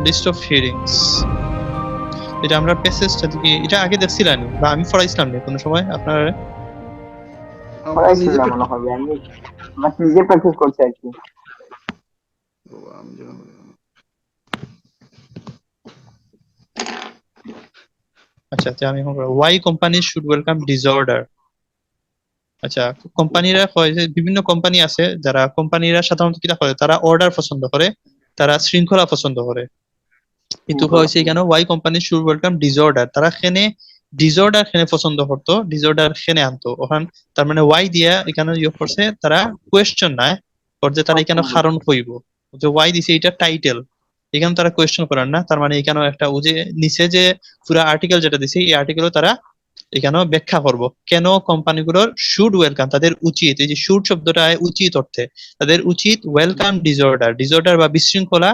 List of হিয়ারিংস, এটা আমরা প্যাসেজটা থেকে এটা আগে দেখছিলাম বা আমি পড়াইছিলাম না কোনো সময় আপনারা? আমরা নিজে পড়াইছিলাম মনে হবে, আমি বাস নিজে প্র্যাকটিস করছি আর কি। আমি যেন আচ্ছা আচ্ছা, আমি why company should welcome disorder. আচ্ছা, কোম্পানিরা হয় যে বিভিন্ন কোম্পানি আছে যারা কোম্পানিরা সাধারণত কিটা করে, তারা অর্ডার পছন্দ করে, তারা শৃঙ্খলা পছন্দ করে। কিন্তু হয়েছে এখানে why company should welcome disorder, তারা খেনে ডিসঅর্ডার খেনে পছন্দ করতো, ডিসঅর্ডার খেনে আনতো ওখান। তার মানে ওয়াই দিয়া এখানে ইয়ে করছে, তারা কোয়েশ্চন নাই করছে, তারা এখানে কারণ কইব যে ওয়াই দিছে, এটা টাইটেল, এখানে তারা কোয়েশ্চন করেন না। তার মানে এখানে একটা ও যে নিচে যে পুরো আর্টিকেল যেটা দিছে, এই আর্টিকেলও তারা এখানেও ব্যাখ্যা করব কেন কোম্পানিগুলোর শুড ওয়েলকাম, তাদের উচিত, এই যে শুড শব্দটা উচিত অর্থে, তাদের উচিত ওয়েলকাম ডিসঅর্ডার, ডিসঅর্ডার বা বিশৃঙ্খলা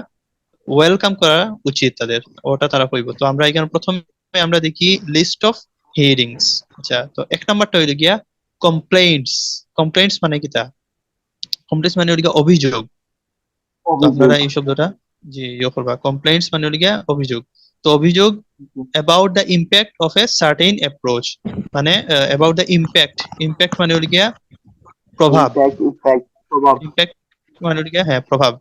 ওয়েলকাম করা উচিত তাদের, ওটা তারা কইব। তো আমরা এখানে প্রথমে আমরা দেখি লিস্ট অফ হিয়ারিংস। আচ্ছা, তো এক নাম্বারটা হইল গিয়া কমপ্লেইন্টস। কমপ্লেইন্টস মানে কিটা? কমপ্লেইন্টস মানে হইল গিয়া অভিযোগ। তো আপনারা এই শব্দটা জি ইয়ে করবা, কমপ্লেইন্টস মানে হইল গিয়া অভিযোগ। তো অভিযোগ about the impact of a certain approach, মানে about the impact, impact মানে হলো গিয়া প্রভাব, impact মানে হলো গিয়া হ্যাঁ প্রভাব,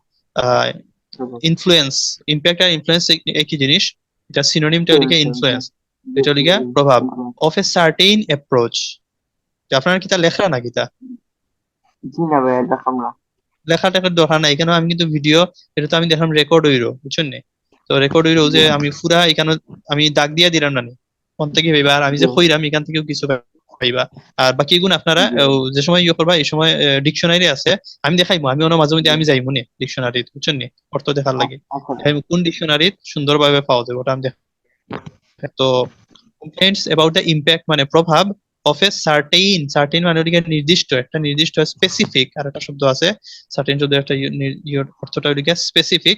ইনফ্লুয়েন্স, ইম্প্যাক্ট আর ইনফ্লুয়েন্স একই জিনিস, এটা সিনোনিমটা হলো গিয়া ইনফ্লুয়েন্স, এটা হলো গিয়া প্রভাব of a certain approach। আপনারা কি তা লেখা নাকি তা? জি না ভাই, দেখাম না। লেখাটা দরকার নাই, এখানে আমি কিন্তু ভিডিও, এটা তো আমি দেখলাম রেকর্ড হইরো, বুঝছেন নি? তো রেকর্ড হইরো যে আমি পুরা এখানে আমি দাগ দিয়া দিলাম না, কোন থেকে পাইবা, আর আমি যে কইরাম এখান থেকেও কিছু পাইবা। আর বাকি গুণ আপনারা যে সময় ইয়ে করবা, এই সময় ডিকশনারি আছে, আমি দেখাইবো, আমি অন্য মাঝে মধ্যে আমি যাইবো নি ডিকশনারি, বুঝছেন নি? অর্থ দেখার লাগে দেখাইবো কোন ডিকশনারি সুন্দরভাবে পাওয়া যাবে, ওটা আমি দেখ। তো কমপ্লেন্টস অ্যাবাউট দ্য ইম্প্যাক্ট মানে প্রভাব অফ এ সার্টেইন, সার্টেইন মানে ওদিকে নির্দিষ্ট, একটা নির্দিষ্ট, স্পেসিফিক আর একটা শব্দ আছে সার্টেইন, যদি একটা অর্থটা ওদিকে স্পেসিফিক,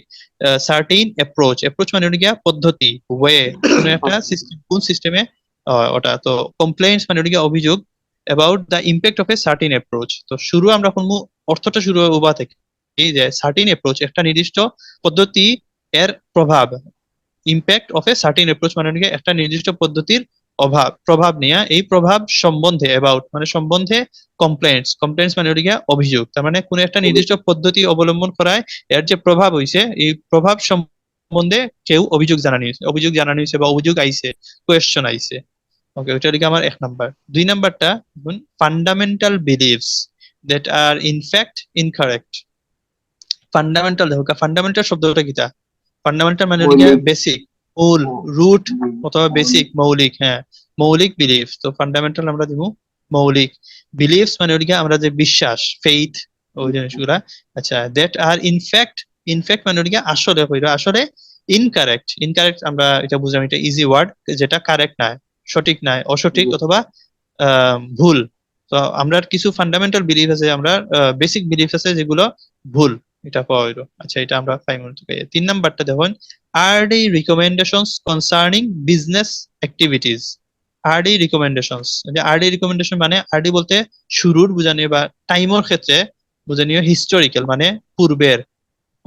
সার্টেইন অ্যাপ্রোচ, অ্যাপ্রোচ মানে ওদিকে পদ্ধতি, ওয়ে, কোন একটা সিস্টেম, কোন সিস্টেমে ওটা। তো কমপ্লেইন্টস মানে ওদিকে অভিযোগ about the impact of a certain approach. তো শুরু আমরা কোন অর্থটা শুরু হবে উবা থেকে, এই যে সার্টেইন অ্যাপ্রোচ একটা নির্দিষ্ট পদ্ধতি এর প্রভাব, impact of a certain approach মানে হচ্ছে একটা নির্দিষ্ট পদ্ধতির প্রভাব নিয়ে, এই প্রভাব সম্বন্ধে, অ্যাবাউট মানে সম্বন্ধে, কমপ্লেন্টস, কমপ্লেন্টস মানে হচ্ছে অভিযোগ, তার মানে কোন একটা নির্দিষ্ট পদ্ধতি অবলম্বন করায় এর যে প্রভাব হইছে, এই প্রভাব সম্বন্ধে কেউ অভিযোগ জানানো হয়েছে, অভিযোগ জানানো হয়েছে বা অভিযোগ আইছে, কোয়েশ্চন আইছে। ওকে, ওইটা হচ্ছে আমার এক নাম্বার। দুই নাম্বারটা fundamental beliefs that are in fact incorrect. Fundamental, দেখো ফান্ডামেন্টাল শব্দটা কিটা? ফান্ডামেন্টাল মানে হচ্ছে বেসিক, মূল, রুট অথবা বেসিক, মৌলিক, হ্যাঁ মৌলিক বিলিফ। তো ফান্ডামেন্টাল আমরা দিব মৌলিক, বিলিফস মানে হচ্ছে আমরা যে বিশ্বাস, ফেইথ, ওই জিনিসগুলা। আচ্ছা, দ্যাট আর ইনফ্যাক্ট, ইনফ্যাক্ট মানে হচ্ছে আসলে কইরা, আসলে ইনকারেক্ট, ইনকারেক্ট আমরা এটা বুঝলাম, এটা ইজি ওয়ার্ড, যেটা কারেক্ট নয়, সঠিক নয়, অসঠিক অথবা ভুল। তো আমরা কিছু ফান্ডামেন্টাল বিলিফ আছে, আমরা বেসিক বিলিফ আছে যেগুলো ভুল, এটা পাওয়া হইলো। আচ্ছা, এটা আমরা 5 মিনিট থেকে। 3 নাম্বারটা দেখুন, RD recommendations concerning business activities। RD recommendations, যে RD recommendation মানে RD বলতে শুরুর বুঝানি বা টাইমের ক্ষেত্রে বুঝানিও, হিস্টোরিক্যাল মানে পূর্বের,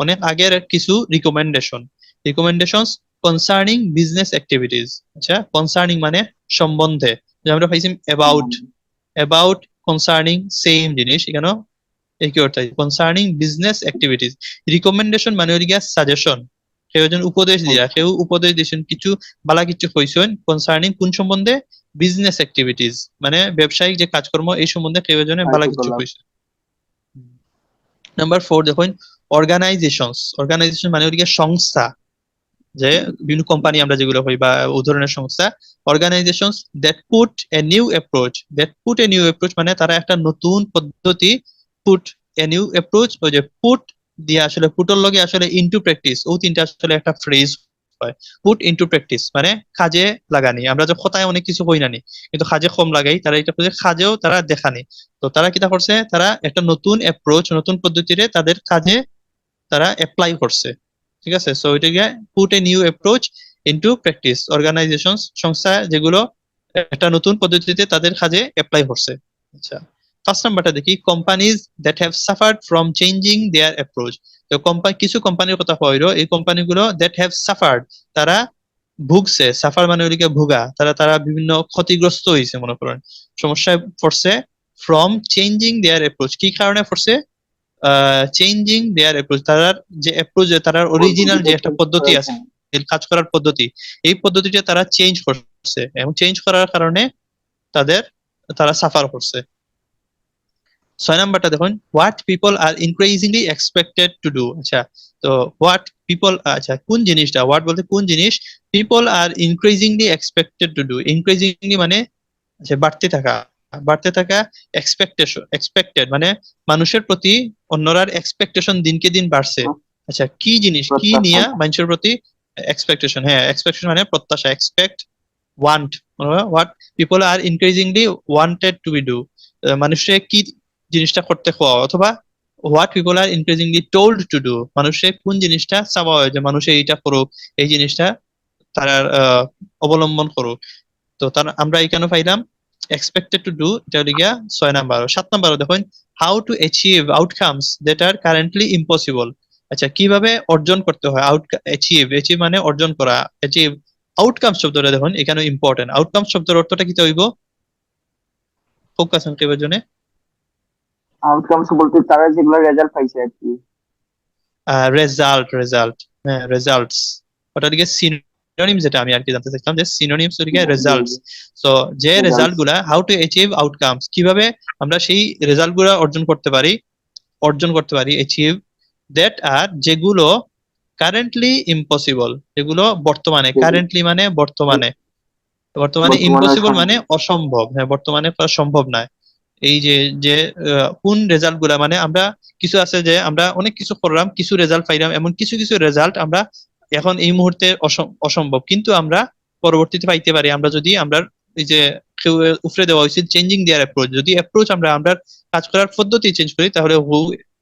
অনেক আগের কিছু recommendation, recommendations concerning business activities. আচ্ছা, কনসার্নিং মানে সম্বন্ধে, যে আমরা পাইছি অ্যাবাউট, অ্যাবাউট কনসার্নিং সেম জিনিস, এখানেও একই অর্থ, কনসার্নিং বিজনেস অ্যাক্টিভিটিস। রিকমেন্ডেশন মানে হল গিয়া সাজেশন, কেউ একজন উপদেশ দিয়া, কেউ উপদেশ দিয়েছেন কিছু বালা কিছু কইছেন কনসার্নিং কোন সম্বন্ধে, বিজনেস অ্যাক্টিভিটিস মানে ব্যবসায়িক যে কাজকর্ম, এই সম্বন্ধে কেউ একজনে বালা কিছু কইছেন। নাম্বার 4 দেখুন, অর্গানাইজেশনস। অর্গানাইজেশন মানে হল গিয়া সংস্থা, যে বিভিন্ন কোম্পানি আমরা যেগুলো হই বা উদাহরণের সংস্থা। Organisations that put a new approach, that put a new approach মানে তারা একটা নতুন পদ্ধতি, পুট এ নিউ অ্যাপ্রোচ, ওই যে পুট দিয়ে আসলে পুটর লগে আসলে ইনটু প্র্যাকটিস, ও তিনটা আসলে একটা ফ্রেজ হয়। পুট ইনটু প্র্যাকটিস মানে কাজে লাগানি, আমরা যে কথায় অনেক কিছু কই নানি কিন্তু কাজে কম লাগাই, তারা এটা কাজেও তারা দেখানি। তো তারা কিটা করছে, তারা একটা নতুন অ্যাপ্রোচ, নতুন পদ্ধতিরে তাদের কাজে তারা অ্যাপ্লাই করছে, ঠিক আছে? সো এটা গিয়ে put a new approach into practice, organisation সংস্থা যেগুলো একটা নতুন পদ্ধতিতে তাদের কাজে অ্যাপ্লাই করছে। আচ্ছা, ফার্স্ট নাম্বারটা দেখি, companies that have suffered from changing their approach. তো কিছু কোম্পানির কথা কইরো, এই কোম্পানিগুলো দ্যাট হ্যাভ সাফার্ড, তারা ভুগছে, সাফার মানে ওদিকে ভুগা, তারা তারা বিভিন্ন ক্ষতিগ্রস্ত হয়েছে, মনে করেন সমস্যায় পড়ছে, ফ্রম চেঞ্জিং দেয়ার অ্যাপ্রোচ, কি কারণে পড়ছে, চেঞ্জিং দেয়ার অ্যাপ্রোচ, তার যে অ্যাপ্রোচ, তার অরিজিনাল যে পদ্ধতিটা একটা চেঞ্জ পদ্ধতি আছে, করেছেন। এই কাজ করার পদ্ধতি, এই পদ্ধতিটা তারা চেঞ্জ করছে, এবং চেঞ্জ করার কারণে তাদের তারা সাফার করছে। 6 নাম্বারটা দেখুন, what people are increasingly expected to do. আচ্ছা, তো হোয়াট পিপল, আচ্ছা কোন জিনিসটা, হোয়াট বলতে কোন জিনিস, people are increasingly expected to do, increasingly মানে আচ্ছা বাড়তে থাকা, বাড়তে থাকা, এক্সপেক্টেড মানে মানুষের প্রতি অন্যরার এক্সপেকটেশন দিনকে দিন বাড়ছে। আচ্ছা কি জিনিস, কি প্রত্যাশা। নিয়ে মানুষের প্রতি এক্সপেকটেশন, হ্যাঁ এক্সপেকটেশন মানে প্রত্যাশা, expect, want, what people are increasingly wanted to be do, মানুষের কি জিনিসটা করতে হওয়া, অথবা what people are increasingly told to do, মানুষের কোন জিনিসটা চাওয়া হয় যে মানুষে এইটা করুক, এই জিনিসটা তারা অবলম্বন করুক। তো তার আমরা এখানে পাইলাম এক্সপেক্টেড টু ডু, এটা হলো গিয়া 6 নাম্বার। 7 নাম্বার দেখুন, how to achieve outcomes that are currently impossible. আচ্ছা কিভাবে অর্জন করতে হয়, অ্যাচিভ, অ্যাচিভ মানে অর্জন করা, অ্যাচিভ, আউটকাম শব্দটা দেখুন এখানে ইম্পর্টেন্ট, আউটকাম শব্দের অর্থটা কি হইব, ফোকাস কেবার জন্য, আউটকামস বলতে তারা যেগুলো রেজাল্ট পাইছে আর কি। রেজাল্ট, রেজাল্ট, হ্যাঁ রেজাল্টস, ওটা দিকে সিনোনিম, যেটা আমি আর কি জানতে চাইছিলাম যে সিনোনিমস দিকে রেজাল্টস। তো যে রেজাল্ট রেজাল্টস। গুলা, হাউ টু অ্যাচিভ আউটকামস, কিভাবে আমরা সেই রেজাল্ট গুলা অর্জন করতে পারি, অ্যাচিভ, দ্যাট আর যেগুলো কারেন্টলি ইম্পসিবল, যেগুলো বর্তমানে, কারেন্টলি মানে বর্তমানে, বর্তমানে বর্তমানে ইম্পসিবল মানে অসম্ভব। অসম্ভব, হ্যাঁ বর্তমানে করা সম্ভব নয়। এই যে যে কোন রেজাল্ট গুলা, মানে আমরা কিছু আছে যে আমরা অনেক কিছু করলাম, কিছু রেজাল্ট পাইলাম, এমন কিছু কিছু রেজাল্ট আমরা এখন এই মুহূর্তে অসম্ভব, কিন্তু আমরা পরবর্তীতে পাইতে পারি, আমরা যদি আমরা এই যে উপরে দেওয়া হয়েছে চেঞ্জিং দেয়ার অ্যাপ্রোচ, যদি অ্যাপ্রোচ আমরা কাজ করার পদ্ধতি চেঞ্জ করি, তাহলে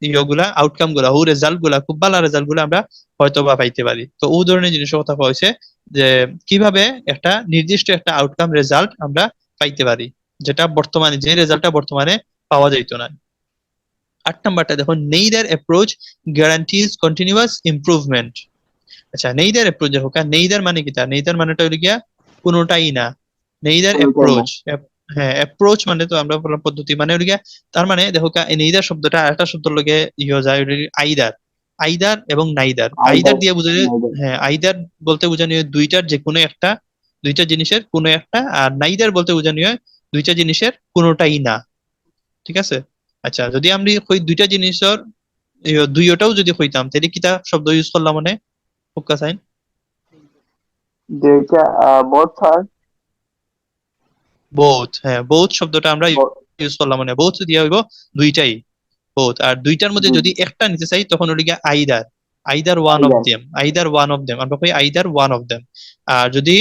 ইয়েগুলা, আউটকাম গুলা, রেজাল্ট গুলা, খুব ভালো রেজাল্ট গুলা আমরা হয়তো বা পাইতে পারি। তো ও ধরনের জিনিসের কথা হয়েছে যে কিভাবে একটা নির্দিষ্ট একটা আউটকাম রেজাল্ট আমরা পাইতে পারি, যেটা বর্তমানে, যে রেজাল্টটা বর্তমানে পাওয়া যাইতো না। 8 নাম্বারটা দেখুন, neither approach guarantees continuous improvement. আচ্ছা নেইদার অ্যাপ্রোচ, দেখো নেইদার মানে কি, তা নেইদার মানেটা হলো গিয়া কোনোটাই না, নেইদার কোনোটাই না। অ্যাপ্রোচ, হ্যাঁ অ্যাপ্রোচ মানে তো আমরা বললাম পদ্ধতি, মানে হলো গিয়া, তার মানে দেখো নেইদার শব্দটা আরেকটা শব্দ লগে ইয়ে যায়, আইদার, আইদার এবং নাইদার, আইদার আইদার। দিয়ে বোঝা যায়, আইদার। হ্যাঁ আইদার বলতে বোঝানো হয় দুইটার যে কোনো একটা, দুইটা জিনিসের কোনো একটা, আর নাইদার বলতে বোঝানো হয় দুইটা জিনিসের কোনোটাই না, ঠিক আছে। আচ্ছা যদি আমরা ওই দুইটা জিনিসের দুইটাও যদি হইতাম, তাহলে কিতা শব্দ ইউজ করলাম, মানে ফোকাস আইন, যেটা বোথ আর বোথ, হ্যাঁ বোথ শব্দটা আমরা both, ইউজ করলাম, মানে বোথ দিয়ে হইব দুইটাই, বোথ, আর দুইটার মধ্যে যদি একটা নিতে চাই তখন ওটা গিয়ে either, either one of either. Them, either one of them, আমরা কই আইদার ওয়ান অফ দেম। আর যদি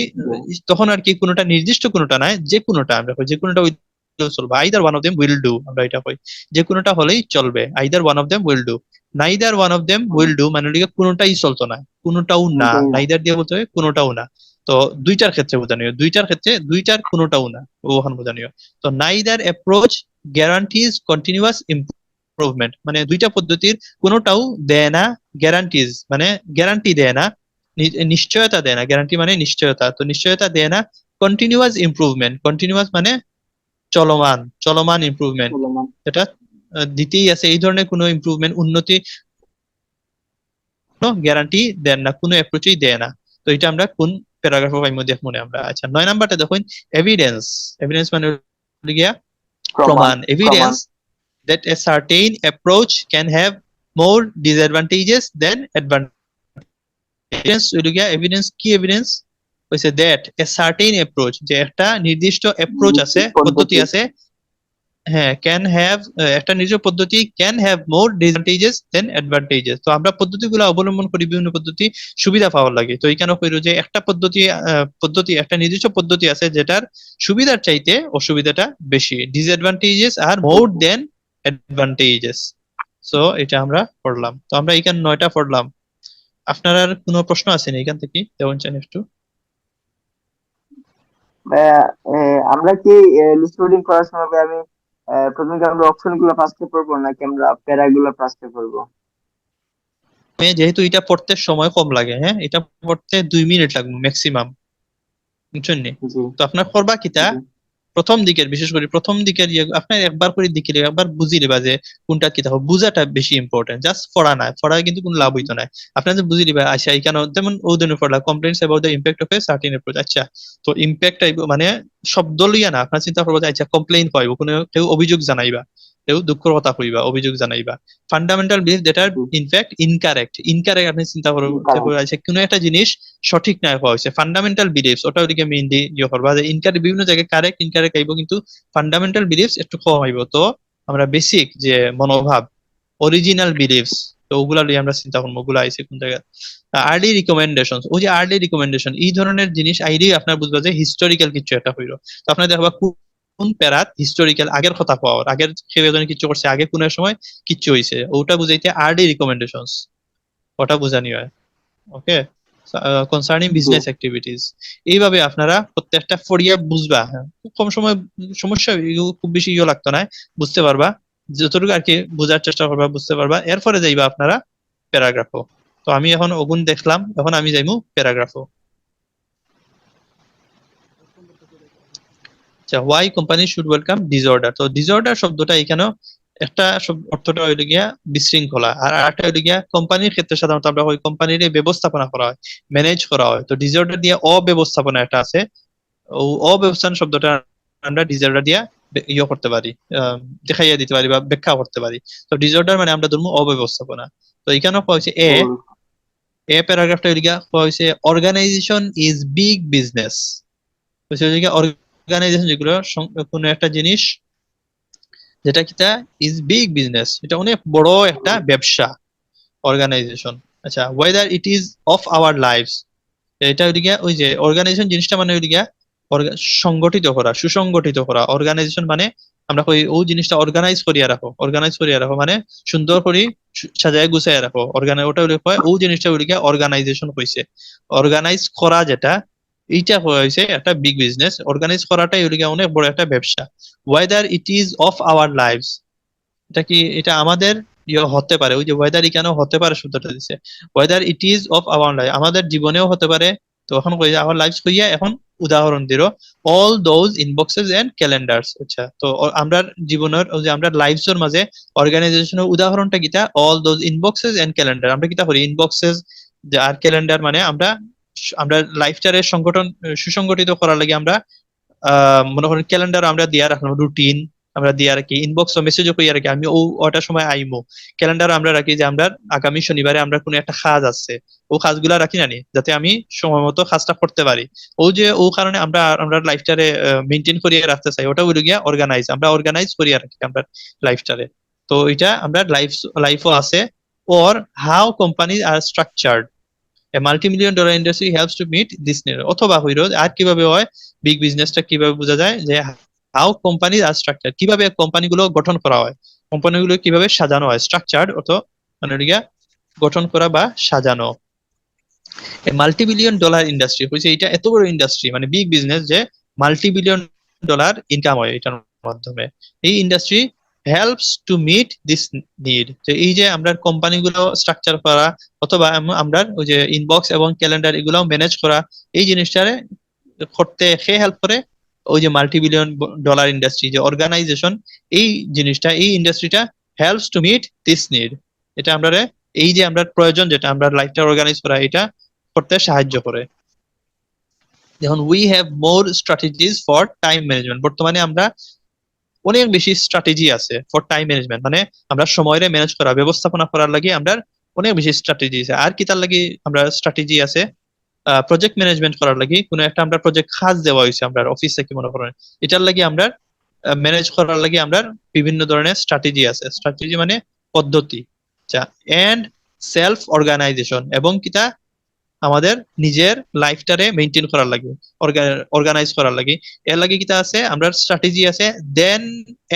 তখন আর কি কোনোটা নির্দিষ্ট কোনোটা নাই, যে কোনোটা আমরা কই যে কোনোটা চলবে, either one of them will do, আমরা এটা কই যে কোনোটা হলেই চলবে, either one of them will do. Neither one of them will do মানে লিগে কোনোটাই চলতো না, কোনোটাও না, কোনোটাই না। নাইদার দিয়ে বলতে হবে কোনোটাও না। তো দুইটার ক্ষেত্রে বোঝানো হয়, দুইটার ক্ষেত্রে দুইটার কোনোটাও না, ওখানে বোঝানো হয়। তো neither approach guarantees continuous improvement, মানে দুইটা পদ্ধতির কোনোটাও দেয় না গ্যারান্টিজ, মানে গ্যারান্টি দেয় না, নিশ্চয়তা দেয় না, গ্যারান্টি মানে নিশ্চয়তা, তো নিশ্চয়তা দেয় না কন্টিনিউয়াস ইমপ্রুভমেন্ট, কন্টিনিউয়াস মানে চলমান, চলমান ইমপ্রুভমেন্ট, চলমান। এটা দিতেই আছে, এই ধরনের কোনো ইমপ্রুভমেন্ট, উন্নতি গ্যারান্টি দেন না, কোনো অ্যাপ্রোচই দেয় না। তো এটা আমরা কোন প্যারাগ্রাফের মধ্যে দেখবো আমরা। আচ্ছা 9 নাম্বারটা দেখুন, এভিডেন্স, এভিডেন্স মানে হলো গিয়া প্রমাণ। প্রমাণ, প্রমাণ। Evidence that a certain approach can have more disadvantages than advantages. Evidence কি, এভিডেন্স হইছে that a certain approach, যে একটা নির্দিষ্ট অ্যাপ্রোচ আছে, পদ্ধতি পদ্ধতি। আছে, হ্যাঁ ক্যান হ্যাভ, একটা নির্দিষ্ট পদ্ধতি can have more disadvantages than advantages. তো আমরা পদ্ধতিগুলো অবলম্বন করি বিভিন্ন পদ্ধতি সুবিধা পাওয়ার লাগে, তো এইখানে কইরো যে একটা পদ্ধতি একটা নির্দিষ্ট পদ্ধতি আছে যেটার সুবিধার চাইতে অসুবিধাটা বেশি, ডিসঅ্যাডভান্টেজেস আর মোর দেন অ্যাডভান্টেজেস। সো এটা আমরা পড়লাম, তো আমরা এখানে 9টা পড়লাম। আপনার আর কোনো প্রশ্ন আছে না এখান থেকে যেমন চান একটু? আমরা কি লিস্ট রিডিং করার সময় আমি প্রথমে কি আমরা অপশন গুলো ফার্স্টে পড়বো নাকি আমরা প্যারাগুলো ফার্স্টে পড়বো? যেহেতু এটা পড়তে সময় কম লাগে, হ্যাঁ, এটা পড়তে 2 মিনিট লাগবে ম্যাক্সিমাম, বুঝছেন নি? জি তো আপনার করবা কিতা, জি প্রথম দিকের, বিশেষ করে প্রথম দিকের আপনার একবার করে দিকে একবার বুঝি লিবা যে কোনটা কি থাকবে, বুঝাটা বেশি ইম্পর্টেন্ট, জাস্ট পড়া না, পড়া কিন্তু কোনো লাভ হইতো না। আপনার যে বুঝি লিবা, আচ্ছা এখানে যেমন ওদের পড়লা complaints about the impact of a certain approach, আচ্ছা তো ইম্প্যাক্ট মানে শব্দ লইয়া না, আপনার চিন্তা করবো যে আচ্ছা কমপ্লেইন কইব, কোনো কেউ অভিযোগ জানাইবা, কেউ দুঃখের কথা কইবা, অভিযোগ জানাইবা। ফান্ডামেন্টাল বিলিফ দ্যাট আর জি ইনফ্যাক্ট ইনকারেক্ট, ইনকারেক্ট আপনি চিন্তা করবো যে কারেক্ট আচ্ছা কোনো একটা জিনিস সঠিক না হওয়া হয়েছে, ফান্ডামেন্টাল বিলিফস ওটা ওদিকে মেইনলি ইয়ে করবা, যে ইনকারেক্ট বিভিন্ন জায়গায় কারেক্ট ইনকারেক্ট আইব, কিন্তু ফান্ডামেন্টাল বিলিফস একটু কম আইব। তো আমরা বেসিক যে মনোভাব, অরিজিনাল বিলিফস, তো ওগুলা নিয়ে আমরা চিন্তা করবো, ওগুলা আইছে কোন জায়গায়। আর্লি রিকমেন্ডেশন, ওই যে আর্লি রিকমেন্ডেশন এই ধরনের জিনিস আইডি আপনার বুঝবা যে হিস্টোরিক্যাল কিছু একটা হইলো। তো আপনার দেখবা কোন প্যারাত হিস্টোরিক্যাল আগের কথা পাওয়ার, আগের কেউ একজন কিছু করছে, আগে কোন সময় কিচ্ছু হয়েছে, ওটা বুঝাইতে আর্লি রিকমেন্ডেশন, ওটা বুঝানি হয়। ওকে, কনসার্নিং জি বিজনেস অ্যাক্টিভিটিস, এইভাবে আপনারা প্রত্যেকটা ফড়িয়া বুঝবা, হ্যাঁ, খুব কম সময়, সমস্যা খুব বেশি ইয়ে লাগতো না, বুঝতে পারবা, যতটুকু আর কি বোঝার চেষ্টা করবা বুঝতে পারবা, এরপরে যাইবা আপনারা প্যারাগ্রাফও। তো আমি এখন ওগুন দেখলাম, এখন আমি যাইমু প্যারাগ্রাফও। আচ্ছা, why company should welcome disorder, তো ডিসঅর্ডার শব্দটা এখানেও একটা অর্থটা হইল গিয়া বিশৃঙ্খলা, আর আরেকটা হইল গিয়া কোম্পানির ক্ষেত্রে সাধারণত আমরা ওই কোম্পানির ব্যবস্থাপনা করা হয়, ম্যানেজ করা হয়। তো ডিসঅর্ডার দিয়ে অব্যবস্থাপনা একটা আছে, ও অব্যবস্থাপনা শব্দটা আমরা ডিসঅর্ডার দিয়া ইয়ে করতে পারি, দেখাইয়া দিতে পারি বা ব্যাখ্যা করতে পারি। তো ডিসঅর্ডার মানে আমরা ধরবো অব্যবস্থাপনা। তো এখানেও কোয়া হয়েছে এ প্যারাগ্রাফটা হইল গিয়া কোয়া হয়েছে organisation is big business. Organisation যেগুলো কোনো একটা জিনিস যেটা কিটা ইজ বিগ বিজনেস, এটা অনেক বড় একটা ব্যবসা, অর্গানাইজেশন। আচ্ছা, whether it is of our lives, এটা হইল গিয়া ওই যে অর্গানাইজেশন জিনিসটা মানে হইল গিয়া সংগঠিত করা, সুসংগঠিত করা। অর্গানাইজেশন মানে আমরা কই ও জিনিসটা অর্গানাইজ করিয়া রাখো, অর্গানাইজ করিয়া রাখো মানে সুন্দর করে সাজায় গুছাইয়া রাখো, ওটা হইলে কয় ও জিনিসটা হইল গিয়া অর্গানাইজেশন হইছে। অর্গানাইজ করা যেটা, এইটা হয়েছে একটা বিগ বিজনেস, অর্গানাইজ করাটাই হইল গিয়া অনেক বড় একটা ব্যবসা। Whether it is of our lives, এটা কি এটা আমাদের ইয়ে হতে পারে, ওই যে ওয়েদার কেন হতে পারে শব্দটা দিচ্ছে, weather it is of our life, আমাদের জীবনেও হতে পারে। তো এখন কই আওয়ার লাইফ কইয়া এখন উদাহরণ দিল, all those inboxes and calendars. আচ্ছা, তো আমরা জীবনের ওই যে আমরা লাইফস এর মাঝে অর্গানাইজেশনের উদাহরণটা কিটা, all those inboxes and calendar. আমরা কিটা করি ইনবক্সেস আর ক্যালেন্ডার মানে আমরা আমরা লাইফটারে সংগঠন সুসংগঠিত করার লাগে আমরা মনে করেন ক্যালেন্ডার আমরা দিয়া রাখলাম, রুটিন আমরা দিয়া রাখি, ইনবক্স মেসেজও কইয়া রাখি আমি ওটার সময় আইমো। ক্যালেন্ডার আমরা রাখি যে আমরা আগামী শনিবারে আমরা কোনো একটা কাজ আছে, ও কাজগুলা রাখি না নি, যাতে আমি সময় মতো কাজটা করতে পারি। ও যে ও কারণে আমরা আমরা লাইফটারে মেনটেন করিয়ে রাখতে চাই, ওটা হইল গিয়া অর্গানাইজ, আমরা অর্গানাইজ করিয়া রাখি আমরা লাইফটারে। তো এটা আমরা লাইফও আছে। ওর how company are structured, a multi-million dollar industry helps to meet this need, অথবা হইল আর কিভাবে হয়, বিগ বিজনেসটা কিভাবে বোঝা যায় যে হাউ কোম্পানি আর স্ট্রাকচার, কিভাবে কোম্পানিগুলো গঠন করা হয়, কোম্পানিগুলো কিভাবে সাজানো হয়, স্ট্রাকচার্ড অত মানে হইল গঠন করা বা সাজানো। মাল্টি বিলিয়ন ডলার ইন্ডাস্ট্রি হয়েছে, এটা এত বড় ইন্ডাস্ট্রি মানে বিগ বিজনেস যে মাল্টি বিলিয়ন ডলার ইনকাম হয় এটার মাধ্যমে। এই industry helps to meet this need, যে এই যে আমরা কোম্পানিগুলো স্ট্রাকচার করা অথবা আমরা ওই যে ইনবক্স এবং ক্যালেন্ডার এগুলাও ম্যানেজ করা, এই জিনিসটারে করতে সে হেল্প করে ওই যে মাল্টি বিলিয়ন ডলার ইন্ডাস্ট্রি যে অর্গানাইজেশন, এই জিনিসটা এই ইন্ডাস্ট্রিটা helps to meet this need, এটা আমরা এই যে আমরা প্রয়োজন যেটা আমরা লাইফটা অর্গানাইজ করা এটা করতে সাহায্য করে। দেখুন we have more strategies for time management, বর্তমানে আমরা অনেক বেশি স্ট্র্যাটেজি আছে ফর টাইম ম্যানেজমেন্ট, মানে আমরা সময়ের ম্যানেজ করা ব্যবস্থাপনা করার লাগে আমরা অনেক বেশি স্ট্র্যাটেজি আছে। আর কি তার লাগে আমরা স্ট্র্যাটেজি আছে, প্রজেক্ট ম্যানেজমেন্ট করার লাগে, কোনো একটা আমরা প্রজেক্ট কাজ দেওয়া হয়েছে আমরা অফিস থেকে মনে করেন, এটার লাগে আমরা ম্যানেজ করার লাগে আমরা বিভিন্ন ধরনের স্ট্র্যাটেজি আছে, স্ট্র্যাটেজি মানে পদ্ধতি। আচ্ছা, এন্ড সেলফ অর্গানাইজেশন, এবং কিটা আমাদের নিজের লাইফটারে মেনটেন করার লাগে, অর্গানাইজ করার লাগে, এর লাগে কিটা আছে আমরা স্ট্র্যাটেজি আছে then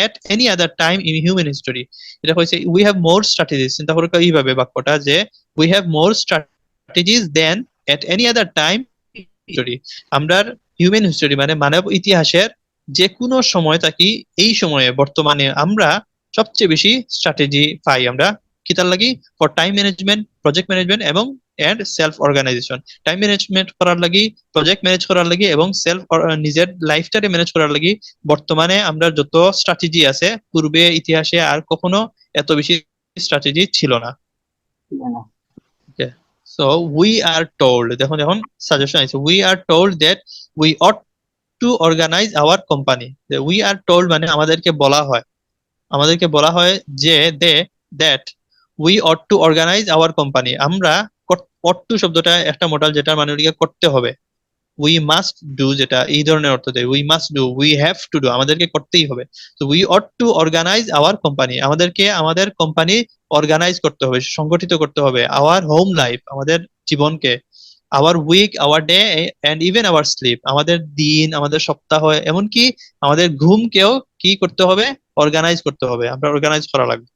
at any other time in human history. এটা হয়েছে উই হ্যাভ মোর স্ট্র্যাটেজিস, চিন্তা করে এইভাবে বাক্যটা যে we have more strategies than at any other time history, আমরা হিউম্যান হিস্টোরি মানে মানব ইতিহাসের যে কোনো সময় থাকি এই সময়ে বর্তমানে আমরা সবচেয়ে বেশি স্ট্র্যাটেজি পাই আমরা কিতার লাগি for time management, project management এবং and self organisation. Time management করার লাগি, প্রজেক্ট ম্যানেজ করার লাগি এবং সেলফ নিজের লাইফটাকে ম্যানেজ করার লাগি বর্তমানে আমরা যত স্ট্র্যাটেজি আছে পূর্বে ইতিহাসে আর কখনো এত বেশি স্ট্র্যাটেজি ছিল না। Okay. So we are told, দেখুন এখন সাজেশন আছে, we are told that we ought to organize our company. We are told মানে আমাদেরকে বলা হয় যে that we ought to organize our company. আমরা ought to শব্দটা একটা মডেল যেটা মানে করতে হবে। উই মাস্ট ডু যেটা এই ধরনের অর্থ দেয়, we must do, we have to do, আমাদেরকে করতেই হবে। তো we ought to organise our company, আমাদেরকে আমাদের কোম্পানি অর্গানাইজ করতে হবে, সংগঠিত করতে হবে। আওয়ার হোম লাইফ, আমাদের জীবনকে। Our week, our day and even our sleep, আমাদের দিন, আমাদের সপ্তাহ, এমনকি আমাদের ঘুমকেও কি করতে হবে, অর্গানাইজ করতে হবে, আমরা অর্গানাইজ করা লাগবে।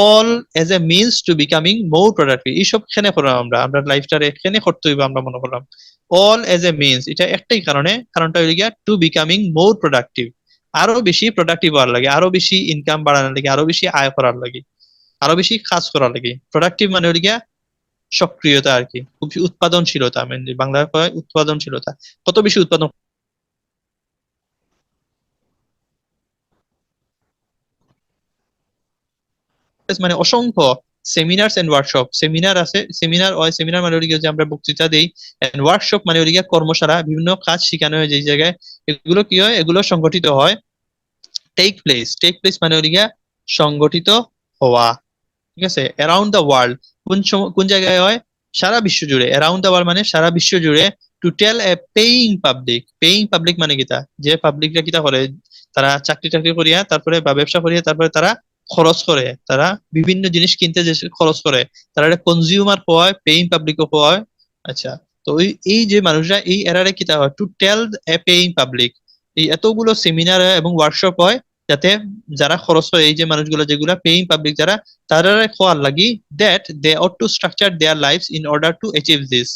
All as a means to becoming more productive, এইসব খেনে করলাম আমরা লাইফটারে এখানে করতে হইব আমরা মনে করলাম। অল এজ এ মিনস, এটা একটাই কারণটা হইল গিয়া টু বিকামিং মোর প্রোডাক্টিভ, আরো বেশি প্রোডাক্টিভ হওয়ার লাগে, আরো বেশি ইনকাম বাড়ানোর লাগে, আরো বেশি আয় করার লাগে, আরো বেশি কাজ করার লাগে। প্রোডাক্টিভ মানে হইল গিয়া সক্রিয়তা আর কি, খুব উৎপাদনশীলতা, মেনলি বাংলায় কয় উৎপাদনশীলতা, কত বেশি উৎপাদন মানে অসংখ্য সেমিনার এন্ড ওয়ার্কশপ, সেমিনার আছে, সেমিনার মানে হচ্ছে যে আমরা বক্তৃতা দেই, এন্ড ওয়ার্কশপ মানে হচ্ছে কর্মশালা, বিভিন্ন কাজ শেখানো হয় যে জায়গায়, এগুলো কি হয়, এগুলো সংগঠিত হয়। টেক প্লেস মানে হচ্ছে সংগঠিত হওয়া, ঠিক আছে, অ্যারাউন্ড দ্য ওয়ার্ল্ড, কোন জায়গায় হয়, সারা বিশ্ব জুড়ে। অ্যারাউন্ড দ্য ওয়ার্ল্ড মানে সারা বিশ্ব জুড়ে। To tell a paying public মানে কিতা, যে পাবলিকরা কিতা করে, তারা চাকরি করিয়া তারপরে বা ব্যবসা করিয়া তারপরে তারা খরচ করে, তারা বিভিন্ন জিনিস কিনতে যে খরচ করে, তারা একটা কনজিউমার হয়, পেইং পাবলিকও হয়। আচ্ছা, তো এই যে মানুষরা এই এরারে কিতা হয়, to tell a paying public, এই এতগুলো সেমিনার এবং ওয়ার্কশপ হয় যাতে যারা খরচ করে, এই যে মানুষগুলো যেগুলা পেইং পাবলিক যারা, তারা খোয়ার লাগি that they ought to structure their lives in order to achieve this.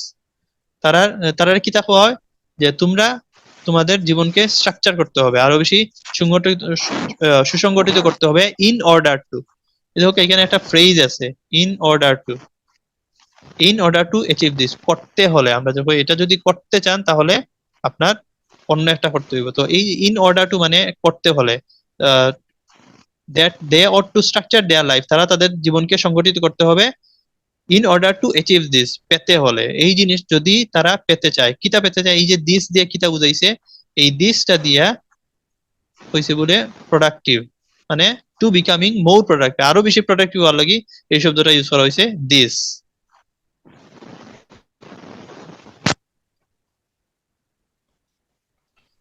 তারা তারা কিতা হয় যে তোমরা তোমাদের জীবনকে স্ট্রাকচার করতে হবে, আরো বেশি সংগঠিত, সুসংগঠিত করতে হবে। ইন অর্ডার টু, এখানে একটা ফ্রেজ আছে, in order to achieve this, করতে হলে, আমরা যখন এটা যদি করতে চান তাহলে আপনার অন্য একটা করতে হইব। তো এই ইন অর্ডার টু মানে করতে হলে, that they ought to structure their life, তারা তাদের জীবনকে সংগঠিত করতে হবে। In order to achieve this, পেতে হলে, এই জিনিস যদি তারা পেতে চায়, কিতা পেতে চায়, এই যে দিস দিয়ে কিতা বুঝাইছে, এই দিসটা দিয়া হইছে বলে প্রোডাক্টিভ, মানে টু বিকামিং মোর প্রোডাক্টিভ, আরো বেশি প্রোডাক্টিভ হওয়ার লাগি এই শব্দটা ইউজ করা হয়েছে, দিস।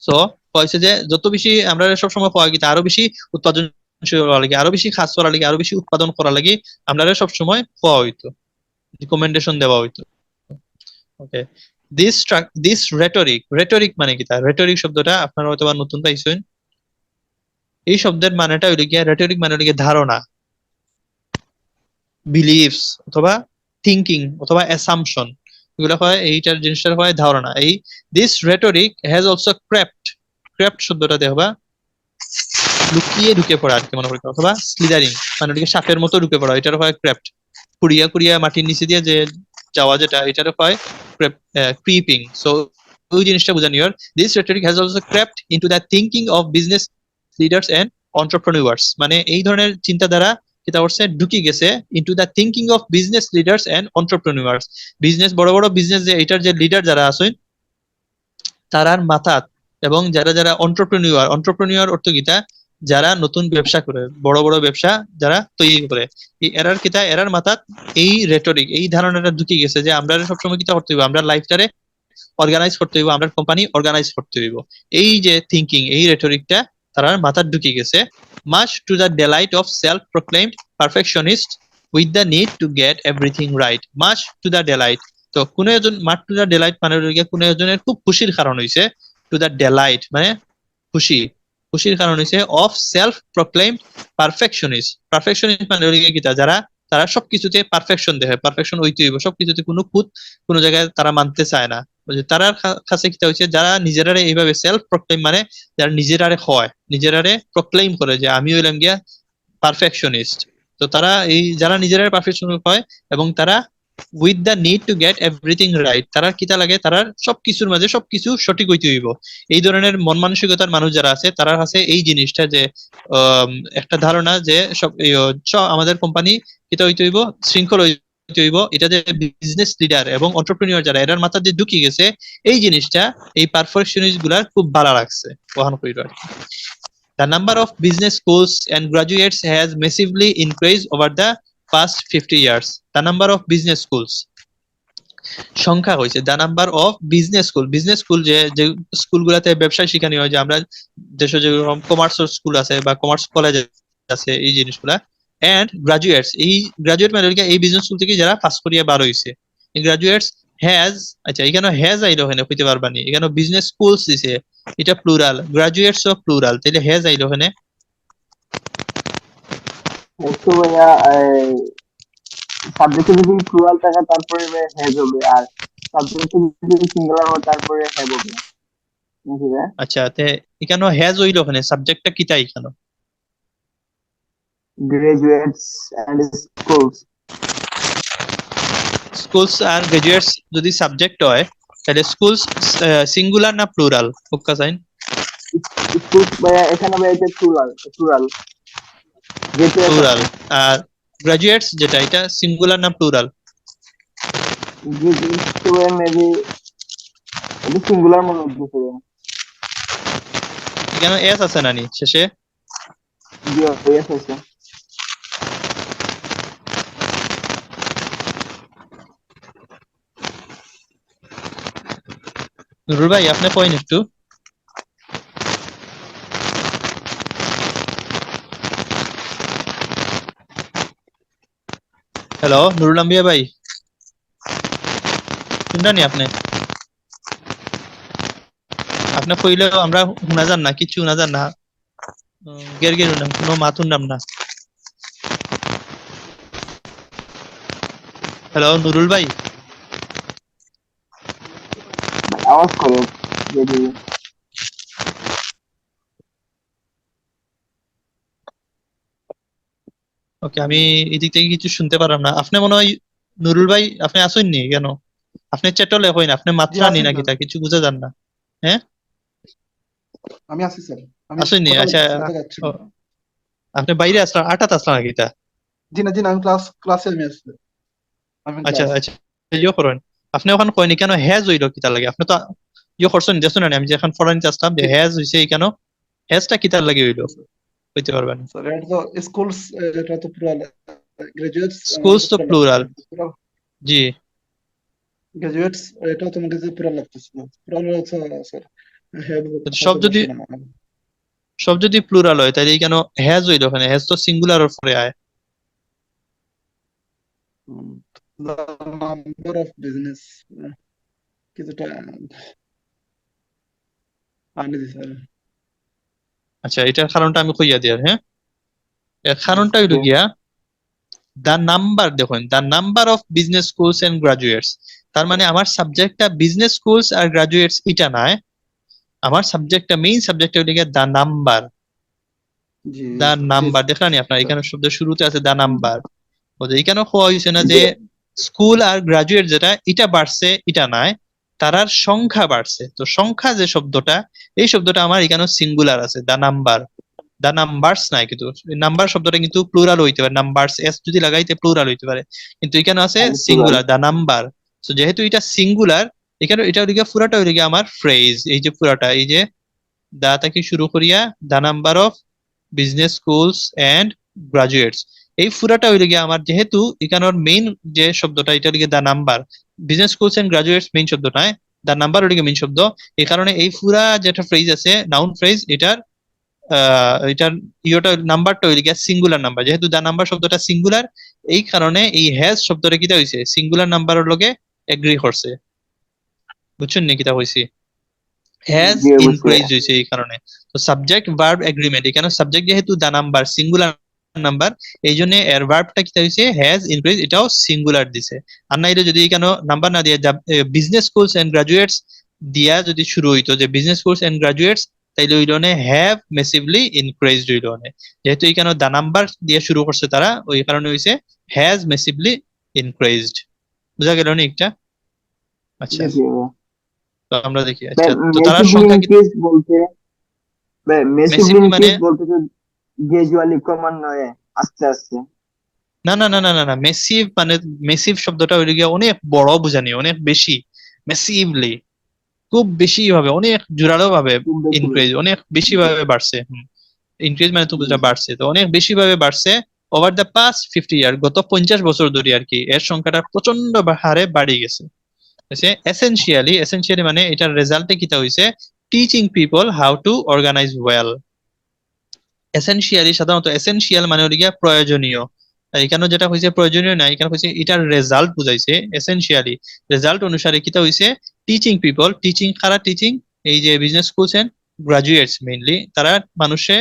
সো হয়েছে যে যত বেশি আমরা সবসময় পাওয়া গেছে, আরো বেশি উৎপাদনশীল হওয়ার লাগে, আরো বেশি কাজ করার লাগে, আরো বেশি উৎপাদন করার লাগে আমরা সবসময় পাওয়া হইতো, রিকমেন্ডেশন দেওয়া হইতো। ওকে, দিস রেটরিক মানে কি, তার রেটরিক শব্দটা আপনারা হয়তো নতুন পাইছেন। এই শব্দের মানেটা হইল গিয়া, রেটরিক মানে হইল গিয়া ধারণা, বিলিভস অথবা থিঙ্কিং অথবা অ্যাসাম্পশন, এগুলো হয়, এইটার জিনিসটার হয় ধারণা। এই দিস রেটরিক হ্যাজ অলসো ক্র্যাপ্ট শব্দটা দেখবা লুকিয়ে ঢুকে পড়া আর কি মনে করি, অথবা স্লিদারিং মানে ওদিকে সাপের মতো ঢুকে পড়া, এটার হয় ক্র্যাপ্ট। কুড়িয়া কুড়িয়া মাটির নিচে দিয়ে যে যাওয়া, যেটা এটার হয় ক্রিপিং। সো ওই জিনিসটা বোঝানি হয়, this rhetoric has also crept into the thinking of business leaders and entrepreneurs, মানে এই ধরনের চিন্তাধারা যেটা করছে ঢুকি গেছে into the thinking of business leaders and entrepreneurs, business বড় বড় বিজনেস যে এটার যে লিডার যারা আছেন তারার মাথাত, এবং যারা যারা এন্টারপ্রেনিউয়ার অর্থ কিতা, যারা নতুন ব্যবসা করে, বড় বড় ব্যবসা যারা তৈরি করে, এই এরার কিতা, এরার মাথাত এই রেটরিক, এই ধারণাটা ঢুকে গেছে যে আমরা সবসময় কিতা করতে হইব, আমরা লাইফটারে অর্গানাইজ করতে হইব, আমরা কোম্পানি অর্গানাইজ করতে হইব। এই যে থিঙ্কিং, এই রেটরিকটা তারা মাথার ঢুকে গেছে। Much to the delight of self proclaimed perfectionist with the need to get everything right. Much to the delight, তো কোন একজন, মাচ টু দ্য ডেলাইট মানে কোন একজনের খুব খুশির কারণ হইছে, টু দ্য ডেলাইট মানে খুশির কারণ হইছে, অফ সেলফ প্রক্লেইমড পারফেকশনিস্ট মানে কিতা, যারা তারা সবকিছুতে পারফেকশন দেখে, পারফেকশন হইতে হইব সবকিছুতে, কোনো জায়গায় তারা মানতে চায় না, বুঝছে তারার কাছে কিতা হইছে যারা নিজেরারে এইভাবে সেলফ প্রক্লেম মানে যারা নিজেরারে হয় নিজেরারে প্রক্লেম করে যে আমি হইলাম গিয়া পারফেকশনিস্ট। তো তারা এই যারা নিজেরাই পারফেকশনিস্ট হয় এবং তারা with the need to get everything right, তারা কিতা লাগে তারা সবকিছুর মাঝে সবকিছু সঠিক হইতে হইব। এই ধরনের মন মানসিকতার মানুষ যারা আছে তারা কাছে এই জিনিসটা যে আম, একটা ধারণা যে আমাদের কোম্পানি কিতা হইতে হইব, শৃঙ্খল হইতে হইব, এটা যে বিজনেস লিডার এবং অন্টারপ্রেনিয়র যারা এরার মাথা দিয়ে ঢুকে গেছে এই জিনিসটা এই পারফেকশনিস্ট গুলার খুব ভালো লাগছে বহন করিল আর কি। The number of business schools and graduates has massively increased over the past 50 years. The number of business schools সংখ্যা হয়েছে the number of business school যে যে স্কুলগুলোতে ব্যবসায় শিখানো হয়, যে আমরা দেশে যেরকম কমার্স স্কুল আছে বা কমার্স কলেজ আছে এই জিনিসগুলা, এন্ড গ্রাজুয়েটস এই গ্রাজুয়েট মানে হলো গিয়ে এই বিজনেস স্কুল থেকে যারা পাস করিয়া বার হইছে গ্রাজুয়েটস হ্যাজ। আচ্ছা এখানে হ্যাজ আইলো ওখানে কইতে পারবানি, এখানে বিজনেস স্কুলস দিছে এটা প্লুরাল, গ্রাজুয়েটস অফ প্লুরাল, তাইলে হ্যাজ আইলো ওখানে। একটু ভাইয়া সাবজেক্টে যদি প্লুরাল থাকে তারপরে হ্যাজ হবে, আর সাবজেক্টে যদি সিঙ্গুলার হয় তারপরে হ্যাভ হবে নাকি ভাইয়া? আচ্ছা তে এখানে হ্যাজ হইলো ওখানে সাবজেক্টটা কিতা এখানে? Graduates and schools. স্কুলস আর গ্রাজুয়েটস যদি সাবজেক্ট হয় তাহলে স্কুলস সিঙ্গুলার না প্লুরাল হুক্কা সাইন? স্কুলস ভাইয়া এখানে ভাইয়া এটা প্লুরাল প্লুরাল যেহেতু প্লুরাল। আর গ্রাজুয়েটস যেটা এটা সিঙ্গুলার না প্লুরাল? মেবি এটা সিঙ্গুলার মনে হচ্ছে। এখানে এস আছে নানি শেষে? জি ইয়েস আছে। নুরুল ভাই আপনি কইন একটু। হ্যালো নুরুল আম্বিয়া ভাই, শুনলেন আপনি? আপনি কইলেও আমরা শোনা যান না, কিছু শোনা যান না, গের গের নাম কোনো মাথুর নাম না। হ্যালো নুরুল ভাই, আওয়াজ করে যদি ওকে আমি এদিক থেকে কিছু শুনতে পারলাম না। আপনি মনে হয় নুরুল ভাই আপনি আসেননি কেন? আপনি চ্যাটলে কইন, আপনি জি মাত্রা নি আছি নাকি স্যার, তা কিছু বুঝা যান না। হ্যাঁ আমি আছি স্যার, আমি আসেননি? কথা আচ্ছা বলতেছি, কথা যাচ্ছে ও, না। আপনি বাইরে আসলেন, আটাত আসলেন নাকি তা? জি না, আমি ক্লাসে আমি আসছি, আমি আচ্ছা ক্লাস। আচ্ছা ইয়ে করেন। আপনি ওখানে কইনি কেন হ্যাজ হইলো কিতা লাগে? আপনি তো ইয়ে করছেন দেখুন না, আমি যখন ফরেন আসলাম যে জি হ্যাজ হইছে কেন, হ্যাজটা কিতার লাগে হইলো কইতে পারবেন? স্যার, এটা তো স্কুলস, এটা তো প্লুরাল, গ্রাজুয়েটস আমাকে স্কুলস তো তো প্লুরাল লাগতেছে, প্লুরাল। প্লুরাল জি গ্রাজুয়েটস, এটা তো আমাকে প্লুরাল লাগতেছে, প্লুরাল হচ্ছে স্যার, হ্যাভ সব হবে না যদি সেটা না। সব যদি প্লুরাল হয় তাহলে কেন হ্যাজ হইলো ওখানে? হ্যাজ তো সিঙ্গুলার পরে আয়। দ্য নাম্বার অফ বিজনেস কিছুটা আনি দিছে স্যার। আচ্ছা এটার কারণটা আমি কইয়া দিই, হ্যাঁ এর কারণটা হইলো জি গিয়া দা নাম্বার, দেখুন the number of business schools and graduates, তার মানে আমার সাবজেক্টটা বিজনেস স্কুলস আর গ্রাজুয়েটস এটা নয়, আমার সাবজেক্টটা মেইন সাবজেক্ট হইলো গিয়া the number. G the G number দেখলানি আপনার স্যার। এখানে শব্দ শুরুতে আছে দা নাম্বার। এখানে কোয়া হয়েছে না যে স্কুল আর গ্রাজুয়েট যেটা এটা বাড়ছে এটা নয়, তারার সংখ্যা বাড়ছে। তো সংখ্যা যে শব্দটা এই শব্দটা আমার এখানে সিঙ্গুলার আছে দা নাম্বার, দা নাম্বারস নাই, কিন্তু নাম্বার শব্দটা কিন্তু প্লুরাল হইতে পারে, নাম্বারস এস যদি লাগাইতে প্লুরাল হইতে পারে, কিন্তু এখানে আছে খালি প্লুরাল। Singular the number. তো যেহেতু এটা সিঙ্গুলার এখানে এটা হইলে পুরাটা হইলে আমার ফ্রেজ, এই যে পুরাটা এই যে দা থেকে শুরু করিয়া the number of business schools and graduates, এই পুরাটা হইলে গিয়ে আমার, যেহেতু এখানের মেইন যে শব্দটা এটা হইলে the number, business schools and graduates main শব্দ নয়, দা নাম্বার হইলে মেইন শব্দ। এই কারণে এই পুরা যেটা ফ্রেজ আছে নাউন ফ্রেজ এটার এটার ইয়েটা নাম্বারটা হইলে গিয়ে সিঙ্গুলার নাম্বার, যেহেতু দা নাম্বার শব্দটা সিঙ্গুলার এই কারণে এই হ্যাজ শব্দটা কিটা হইছে সিঙ্গুলার নাম্বারের লগে এগ্রি করছে। বুঝছেন নি কিটা হইছে? হ্যাজ জি অবশ্যই। ইনক্রিজ হয়েছে এই কারণে। তো সাবজেক্ট ভার্ব এগ্রিমেন্ট, এখানে সাবজেক্ট যেহেতু দা নাম্বার সিঙ্গুলার নাম্বার, এই জন্য এর ভার্বটা কি হইছে হ্যাজ ইনক্রিজ, এটাও সিঙ্গুলার দিছে। আর না এটা যদি কেন নাম্বার না দিয়ে বিজনেস স্কুলস এন্ড গ্রাজুয়েটস দিয়া যদি শুরু হইতো যে বিজনেস স্কুলস এন্ড গ্রাজুয়েটস, তাইলে ওই ধরনের হ্যাভ মেসিভলি ইনক্রিজড ওই ধরনের, যেহেতু এখানে দা নাম্বার দিয়ে শুরু করছে তারা, ওই কারণে হইছে হ্যাজ মেসিভলি ইনক্রিজড। বুঝা গেল না একটা? আচ্ছা, জি জি ভাইয়া। তো আমরা দেখি। আচ্ছা, তো তারা মেসিভলি সংখ্যা কি ইনক্রিজ বলতে, মেসিভলি মেসিভলি মানে? ইনক্রিজ বলতে তো গ্রাজুয়ালি ক্রমান্বয়ে, আস্তে আস্তে। না না না না না না, মেসিভ মানে, মেসিভ শব্দটা ওই গিয়ে অনেক বড় বুঝানি, অনেক বেশি। মেসিভলি খুব বেশি ভাবে, অনেক জোরালো ভাবে খুব বেশি ইনক্রিজ, বেশি। অনেক বেশি ভাবে বাড়ছে। ইনক্রিজ মানে তো জি বুঝা জি। বাড়ছে, তো অনেক বেশি ভাবে বাড়ছে। ওভার দ্য পাস্ট 50 ইয়ার, গত 50 বছর ধরে আর কি, এর সংখ্যাটা প্রচন্ড হারে বাড়ি গেছে। এসেনশিয়ালি, এসেনশিয়ালি মানে এটার রেজাল্টে কিটা হইছে, teaching people how to organise well. Essentially, সাধারণত এসেনশিয়াল মানে হলো গিয়া প্রয়োজনীয়। আর এখানে যেটা হয়েছে প্রয়োজনীয় না, এখানে হয়েছে এটার রেজাল্ট বুঝাইছে। এসেনশিয়ালি রেজাল্ট অনুসারে কিটা হয়েছে, টিচিং পিপল, টিচিং কারা, টিচিং এই যে business schools and graduates mainly, তারা মানুষে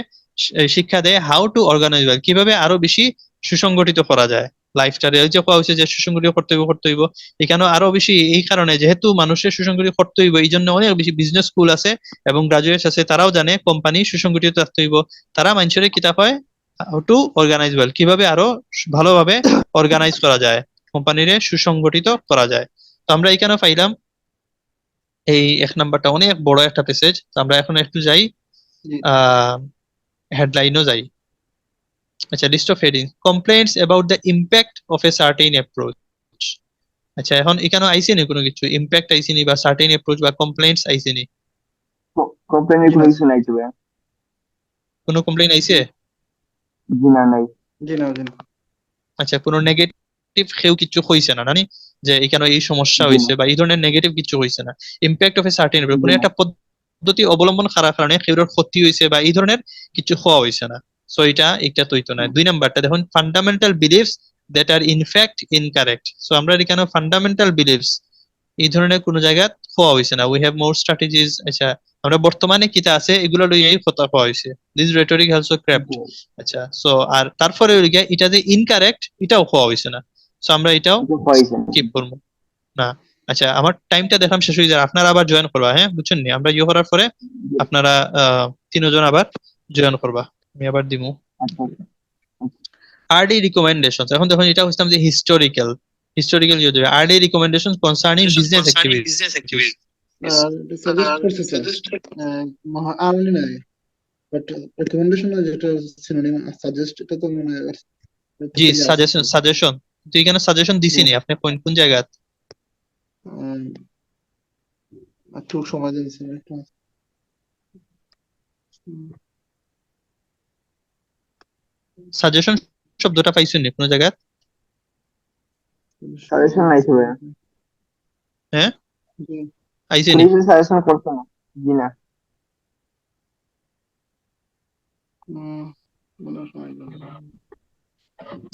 শিক্ষা দেয় হাউ টু অর্গানাইজ ওয়েল, কিভাবে আরো বেশি সুসংগঠিত করা যায় লাইফটারে। ওই যে কোয়া হয়েছে যে সুসংগঠিত করতে হইব, এখানেও আরো বেশি, এই কারণে যেহেতু মানুষের সুসংগঠিত করতে হইব, এই জন্য অনেক বেশি বিজনেস স্কুল আছে এবং গ্রাজুয়েটস আছে, তারাও জানে কোম্পানি সুসংগঠিত রাখতে হইব। তারা মানুষের কিতাব হয় হাউ টু অর্গানাইজ ওয়েল, কিভাবে আরো ভালোভাবে অর্গানাইজ করা যায়, কোম্পানিরে সুসংগঠিত করা যায়। তো আমরা এখানে পাইলাম এই 1 নাম্বারটা অনেক বড় একটা প্যাসেজ। তো আমরা এখন একটু যাই, জি আহ হেডলাইনও যাই। আচ্ছা, list of heading, complaints about the impact of a certain approach. আচ্ছা, এখন এখানে আইসিনি কোনো কিছু ইম্প্যাক্ট আইসিনি বা সার্টেইন অ্যাপ্রোচ বা কমপ্লেইন্টস আইসিনি? কোম্পানির জি কোনো না, কিছু নাই তো ভাইয়া। কোনো কমপ্লেইন আইছে? জি না, নাই। জি না, জি না। আচ্ছা, কোনো নেগেটিভ কেউ কিছু হইছে না নানি, যে এখানে এই সমস্যা জি না। হয়েছে বা এই ধরনের নেগেটিভ কিছু হয়েছে না? ইম্প্যাক্ট অফ এ সার্টেন, জি কোনো না। একটা পদ্ধতি অবলম্বন করার কারণে কেউর ক্ষতি হয়েছে বা এই ধরনের কিছু হওয়া হয়েছে না। সো এটা তো হইতো না। 2 নাম্বারটা দেখুন, fundamental beliefs that are in fact incorrect. So আমরা এখানে ফান্ডামেন্টাল বিলিফস এই ধরনের কোনো জায়গা হওয়া হয়েছে না। We have more strategies. আচ্ছা, আমরা বর্তমানে কিটা আছে এগুলো লইয়াই কথা হওয়া হয়েছে। This rhetoric also crept. জি। আচ্ছা, সো আর তারপরে ওই গিয়া এটা যে ইনকারেক্ট, এটাও হওয়া হয়েছে না। সো আমরা এটাও এটা হয়েছে না। স্কিপ করবো না। আচ্ছা, আমার টাইমটা দেখলাম শেষ হয়ে যায়, আপনারা আবার জয়েন করবা, হ্যাঁ বুঝছেন নি? আমরা ইয়ে করার পরে জি। আপনারা 3 জন আবার জয়েন করবা, আমি আবার দিমু। আচ্ছা আচ্ছা। আরডি রিকমেন্ডেশন, এখন দেখুন এটা হচ্ছে যে হিস্টোরিক্যাল, হিস্টোরিক্যাল ইয়ে দেবে। RD recommendation concerning business activities. Suggest করছে স্যার, আর্লি নাই, বাট রেকমেন্ডেশন যেটা সিনোনিম সাজেস্ট, এটা তো মনে হয় জি, থেকে সাজেশন আসছে। সাজেশন। তো এখানে সাজেশন দিছিনি, হুম। আপনি কোন কোন জায়গা? উম, একটু সময় দিন স্যার, একটু। সাজেশন শব্দটা পাইছেন কোন জায়গা? সাজেশন নাই তো ভাইয়া। হ্যাঁ, জি, আইছেনি। কোনো কিছু সাজেশন করছে না। জি না। মনে হয় সময় লাগবে।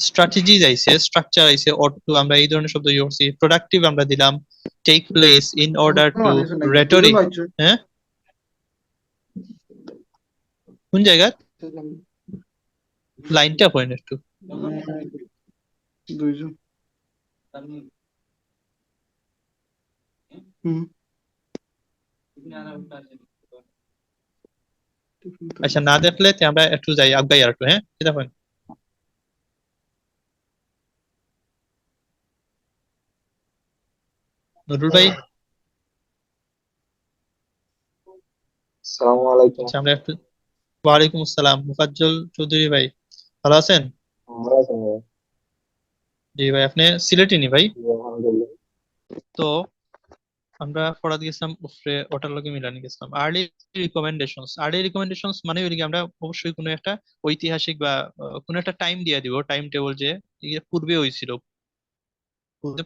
স্ট্র্যাটেজিজ আইছে, স্ট্রাকচার আইছে, অটো আমরা এই ধরনের শব্দ ইউজ করছি। প্রোডাক্টিভ আমরা দিলাম, take place, in order to, rhetoric. হ্যাঁ, কোন জায়গা? লাইনটা পয়েন্ট একটু। দুইজন। হুম। আচ্ছা, না দেখলে তে আমরা একটু যাই আগাই আর একটু, হ্যাঁ সেটা পয়েন্ট। নুরুল ভাই, আসসালামু আলাইকুম। আচ্ছা আমরা একটু, ওয়ালাইকুম আসসালাম, মুফাজ্জল চৌধুরী ভাই, ভালো আছেন? ভালো আছেন ভাইয়া? জি ভাই, আপনি সিলেটি নি ভাই? জি, আলহামদুলিল্লাহ। তো আমরা পড়াতে গেছিলাম উপরে, ওটার লগে মিলানি গেছিলাম। আর্লি রিকমেন্ডেশনস, আর্লি রিকমেন্ডেশনস মানে হইলো কি, আমরা অবশ্যই কোনো একটা ঐতিহাসিক বা কোনো একটা টাইম দিয়ে দিব, টাইম টেবল যে পূর্বে হয়েছিল,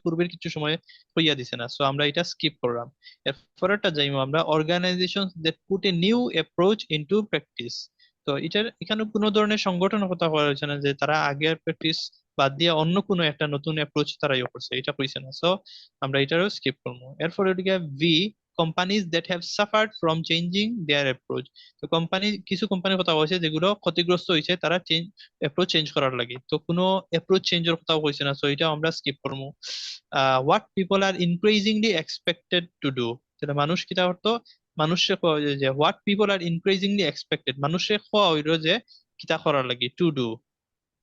পূর্বের কিছু সময় হইয়া দিছে না, সো আমরা এটা স্কিপ করলাম। এরপরটা যাইবো আমরা, organisation that put a new approach into practice. তো এটার এখানে কোনো ধরনের সংগঠনের কথা বলা হয়েছে না যে তারা আগের প্র্যাকটিস বাদ দিয়ে অন্য কোনো একটা নতুন অ্যাপ্রোচ তারা ইয়ে করছে, এটা কইছে না। সো আমরা এটারও স্কিপ করবো। এরপরে V, companies that have suffered from changing their approach. তো কিছু কোম্পানির কথা কইছে যেগুলো ক্ষতিগ্রস্ত হয়েছে, তারা অ্যাপ্রোচ চেঞ্জ করার লাগে। তো কোনো অ্যাপ্রোচ চেঞ্জের কথা কইছে না, সো এটা আমরা স্কিপ করবো। What people are increasingly expected to do, যেটা মানুষ কিতা করতো, মানুষে কয় যে what people are increasingly expected, মানুষে কোয়া হইলো যে কিতা করার লাগে, টু ডু,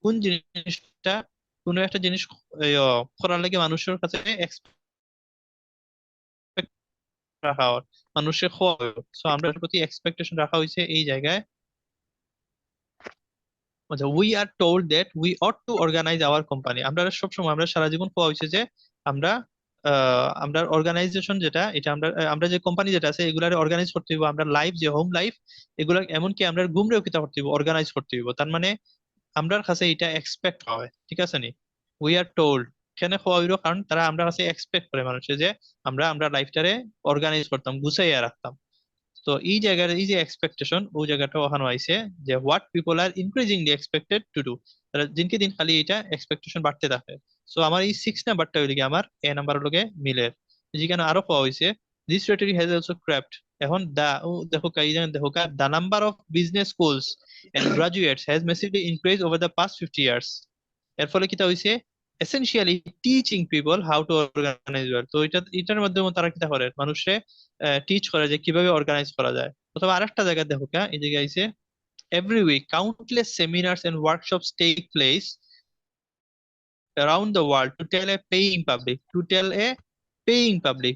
কোন জিনিসটা, কোন একটা জিনিস করার লাগে মানুষের কাছে এক্সপেক্ট রাখা হয়, মানুষের কোয়া হইলো। সো আমরা এটার প্রতি এক্সপেকটেশন রাখা হয়েছে এই জায়গায়। আচ্ছা, we are told that we ought to organise our company, আমরা সবসময়, আমরা সারা জীবন কোয়া হয়েছে যে আমরা আমরা অর্গানাইজেশন যেটা, এটা আমরা যে কোম্পানি যেটা আছে এগুলারে অর্গানাইজ করতে হইব, আমরা লাইফ যে হোম লাইফ এগুলা এমনকি আমরা ঘুমরেও কিতা করতে হইব, অর্গানাইজ করতে হইব। তার মানে আমরার কাছে এটা এক্সপেক্ট হয়, ঠিক আছে নি? উই আর টোল্ড কেন হওয়া হইলো, কারণ তারা আমরা কাছে এক্সপেক্ট করে মানুষে যে আমরা লাইফটারে অর্গানাইজ করতাম, গুছাইয়া রাখতাম। তো এই জায়গার এই যে এক্সপেকটেশন, ওই জায়গাটা ওখানে আইছে যে what people are increasingly expected to do, তারা দিনকে দিন খালি এটা এক্সপেকটেশন বাড়তে থাকে। সো আমার এই 6 নাম্বারটা হইলে কি আমার এ নাম্বার লগে মিলের, যেখানে আরো পাওয়া হয়েছে this rhetoric has also crept. এখন দেখো কাই দেখো the number of business schools and graduates has massively increase over the past 50 years. এর ফলে কিটা হয়েছে, essentially teaching people how to organise well. তো এটার মাধ্যমে তারা কিটা করে, মানুষে টিচ করে যে কিভাবে অর্গানাইজ করা যায়। অথবা আরেকটা জায়গায় দেখো এই জায়গায় আছে every week countless seminars and workshops take place around the world to tell a paying public, paying public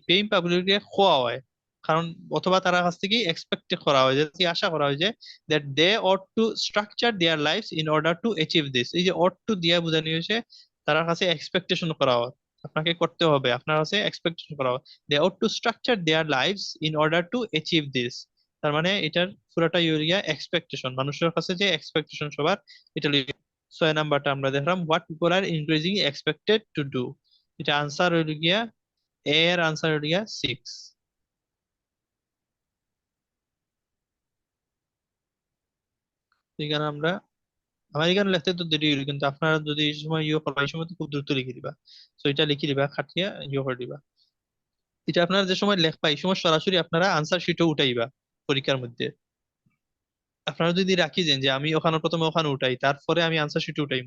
কে খোয়া হয়। কারণ অথবা তারা কাছ থেকে এক্সপেক্ট করা হয় যে, কি আশা করা হয় যে that they ought to structure their lives in order to achieve this. এই যে অট টু দিয়া বোঝানো হয়েছে, তার কাছে এক্সপেকটেশন করা হয়, আপনাকে করতে হবে, আপনার কাছে এক্সপেকটেশন করা হয়, they ought to structure their lives in order to achieve this. তার মানে এটার পুরোটা ইউরিয়া এক্সপেকটেশন, মানুষের কাছে যে এক্সপেকটেশন সবার, এটা 6 নাম্বারটা আমরা দেখলাম what people R increasing expected to do. এটা আনসার হইল গিয়া, এর আনসার হইল গিয়া 6। এখানে আমার এখানে লিখতে তো দেরি হইল, কিন্তু আপনারা যদি এই সময় ইয়ে করবা, এই সময় তো খুব দ্রুত লিখে দিবা। তো এটা লিখে দিবা, খাটিয়া ইয়ে করে দিবা। এটা আপনারা যে সময় লেখবা এই সময় সরাসরি আপনারা আনসার শিটও উঠাইবা পরীক্ষার মধ্যে। আপনারা যদি রাখি যে আমি ওখানে প্রথমে ওখানে উঠাই, তারপরে আমি আনসার শিটে উঠাই,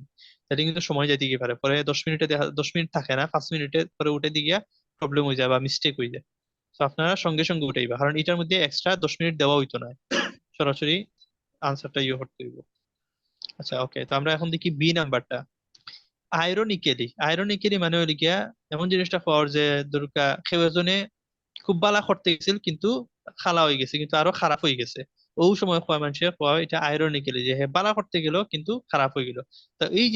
তাহলে কিন্তু সময় যাইতে গিয়ে পারে, পরে 10 মিনিটে 10 মিনিট থাকে না, 5 মিনিটে পরে উঠে দিয়ে গিয়া প্রবলেম হয়ে যায় বা মিস্টেক হয়ে যায়। তো আপনারা সঙ্গে সঙ্গে উঠাইবা, কারণ এটার মধ্যে এক্সট্রা 10 মিনিট দেওয়া হইতো না, সরাসরি আনসারটা ইয়ে করতে হইব। আচ্ছা ওকে, তো আমরা এখন দেখি বি নাম্বারটা। আইরনিক্যালি মানে হইল গিয়া এমন জিনিসটা পাওয়ার যে দুর্গা কেউ এজনে খুব বালা করতে গেছিল কিন্তু খালা হয়ে গেছে, কিন্তু আরো খারাপ হয়ে গেছে। ওই সময় কয় মানুষের কয় এটা আইরনিক্যালি যে হ্যাঁ বালা করতে গেল কিন্তু খারাপ হয়ে গেল। তো এই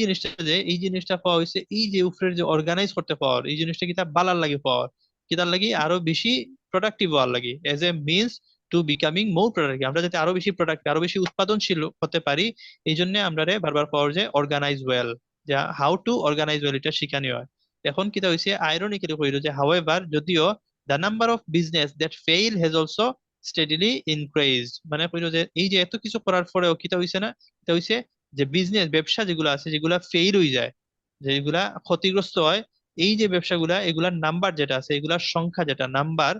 জিনিসটা পাওয়া হয়েছে, এই যে উপরের যে অর্গানাইজ করতে পাওয়ার, এই জিনিসটা কি তার বালার লাগে পাওয়ার, কি তার লাগে আরো বেশি প্রোডাক্টিভ হওয়ার লাগে, as a means to becoming more productive, আমরা যাতে আরো বেশি প্রোডাক্টিভ, আরো বেশি উৎপাদনশীল হতে পারি। এই জন্য আমরা বারবার পাওয়ার যে অর্গানাইজ ওয়েল, যা হাউ টু অর্গানাইজ ওয়েল এটা শিখানি হয়। এখন কিটা হয়েছে আইরনিক্যালি কইলো যে হাউএভার, যদিও the number of business that fail has also steadily increased, মানে কইলো যে এই যে এত কিছু করার পরেও কিটা হইছে না, এটা হইছে যে ব্যবসা যেগুলো আছে, যেগুলা ফেইল হয়ে যায়, যেগুলা ক্ষতিগ্রস্ত হয়, এই যে ব্যবসাগুলা এগুলার নাম্বার যেটা আছে, এগুলার সংখ্যা যেটা নাম্বার,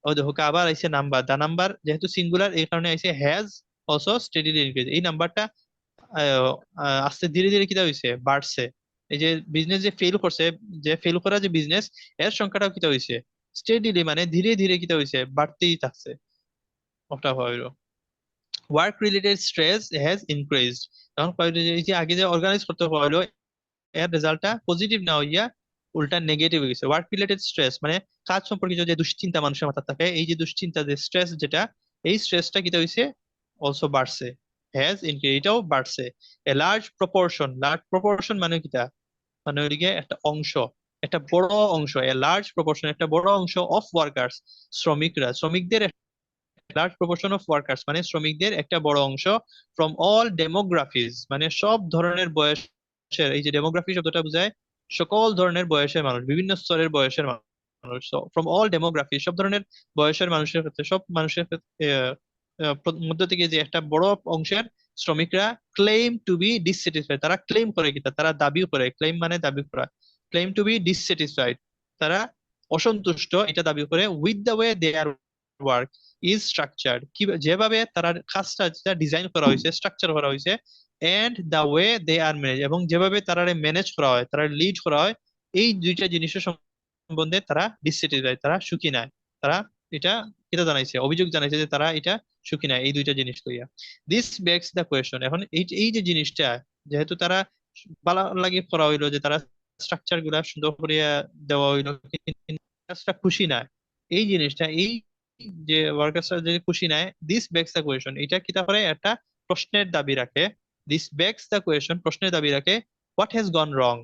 ও দেখো আবার আইছে নাম্বার, দা নাম্বার যেহেতু সিঙ্গুলার এই কারণে আইছে হ্যাজ অলসো স্টেডিলি ইনক্রিজ, এই নাম্বারটা আস্তে ধীরে ধীরে কিটা হইছে, বাড়ছে। এই যে বিজনেস যে ফেল করছে, যে ফেল করা যে বিজনেস, এর সংখ্যাটাও কিটা হইছে স্টেডিলি, মানে ধীরে ধীরে কিটা হইছে, বাড়তেই থাকছে। ওটা হইলো work related stress has increased. তখন কইলো যে এই যে আগে যে অর্গানাইজ করতে হইলো, এর রেজাল্টটা পজিটিভ না হইয়া উল্টা নেগেটিভ হয়ে গেছে। ওয়ার্ক রিলেটেড স্ট্রেস মানে কাজ সম্পর্কিত যে দুশ্চিন্তা মানুষের মাথা থাকে, এই যে দুশ্চিন্তা যে স্ট্রেস যেটা, এই স্ট্রেসটা কিটা হইছে অলসো বাড়ছে, হ্যাজ ইনক্রিজ, এটাও বাড়ছে। এ লার্জ প্রপোর্শন মানে কিটা, মানে ওইদিকে একটা অংশ, একটা বড় অংশ, এ লার্জ প্রপোর্শন একটা বড় অংশ অফ ওয়ার্কার্স, শ্রমিকদের লার্জ প্রপোর্শন অফ ওয়ার্কার্স মানে শ্রমিকদের একটা বড় অংশ, ফ্রম অল ডেমোগ্রাফিজ মানে সব ধরনের বয়সের, এই যে ডেমোগ্রাফি শব্দটা বোঝায় সকল ধরনের বয়সের মানুষ, বিভিন্ন স্তরের বয়সের মানুষ। ফ্রম অল ডেমোগ্রাফি সব ধরনের বয়সের মানুষের ক্ষেত্রে, সব মানুষের মধ্য থেকে যে একটা বড় অংশের শ্রমিকরা ক্লেম টু বি ডিসস্যাটিসফাইড, তারা ক্লেম করে, কি তারা দাবি করে, ক্লেম মানে দাবি করা, ক্লেম টু বি ডিসস্যাটিসফাইড, তারা অসন্তুষ্ট এটা দাবি করে with the way they are work is structured, কি যেভাবে তারা কাজটা ডিজাইন করা হয়েছে, স্ট্রাকচার করা হয়েছে, and the way they are manage, এবং যেভাবে তারা ম্যানেজ করা হয়, তারা লিড করা হয়, এই দুইটা জিনিসের সম্বন্ধে তারা ডিসস্যাটিসফাইড, তারা সুখী নয়। তারা এটা এটা জানাইছে, অভিযোগ জানাইছে যে তারা এটা সুখী নয় এই দুইটা জিনিস লইয়া। দিস বেক্স দ্য কোয়েশন, এখন এই যে জিনিসটা, যেহেতু তারা ভালো লাগে করা হইলো, যে তারা স্ট্রাকচার গুলা সুন্দর করিয়া দেওয়া হইলো, কিন্তু কাজটা খুশি না, এই জিনিসটা, এই যে ওয়ার্কার্সরা যে খুশি নাই, দিস বেক্স দ্য কোয়েশন, এটা কি করে একটা প্রশ্নের দাবি রাখে। দিস বেক্স দ্য কোয়েশন, প্রশ্নের দাবি রাখে, হোয়াট হ্যাজ গন রং,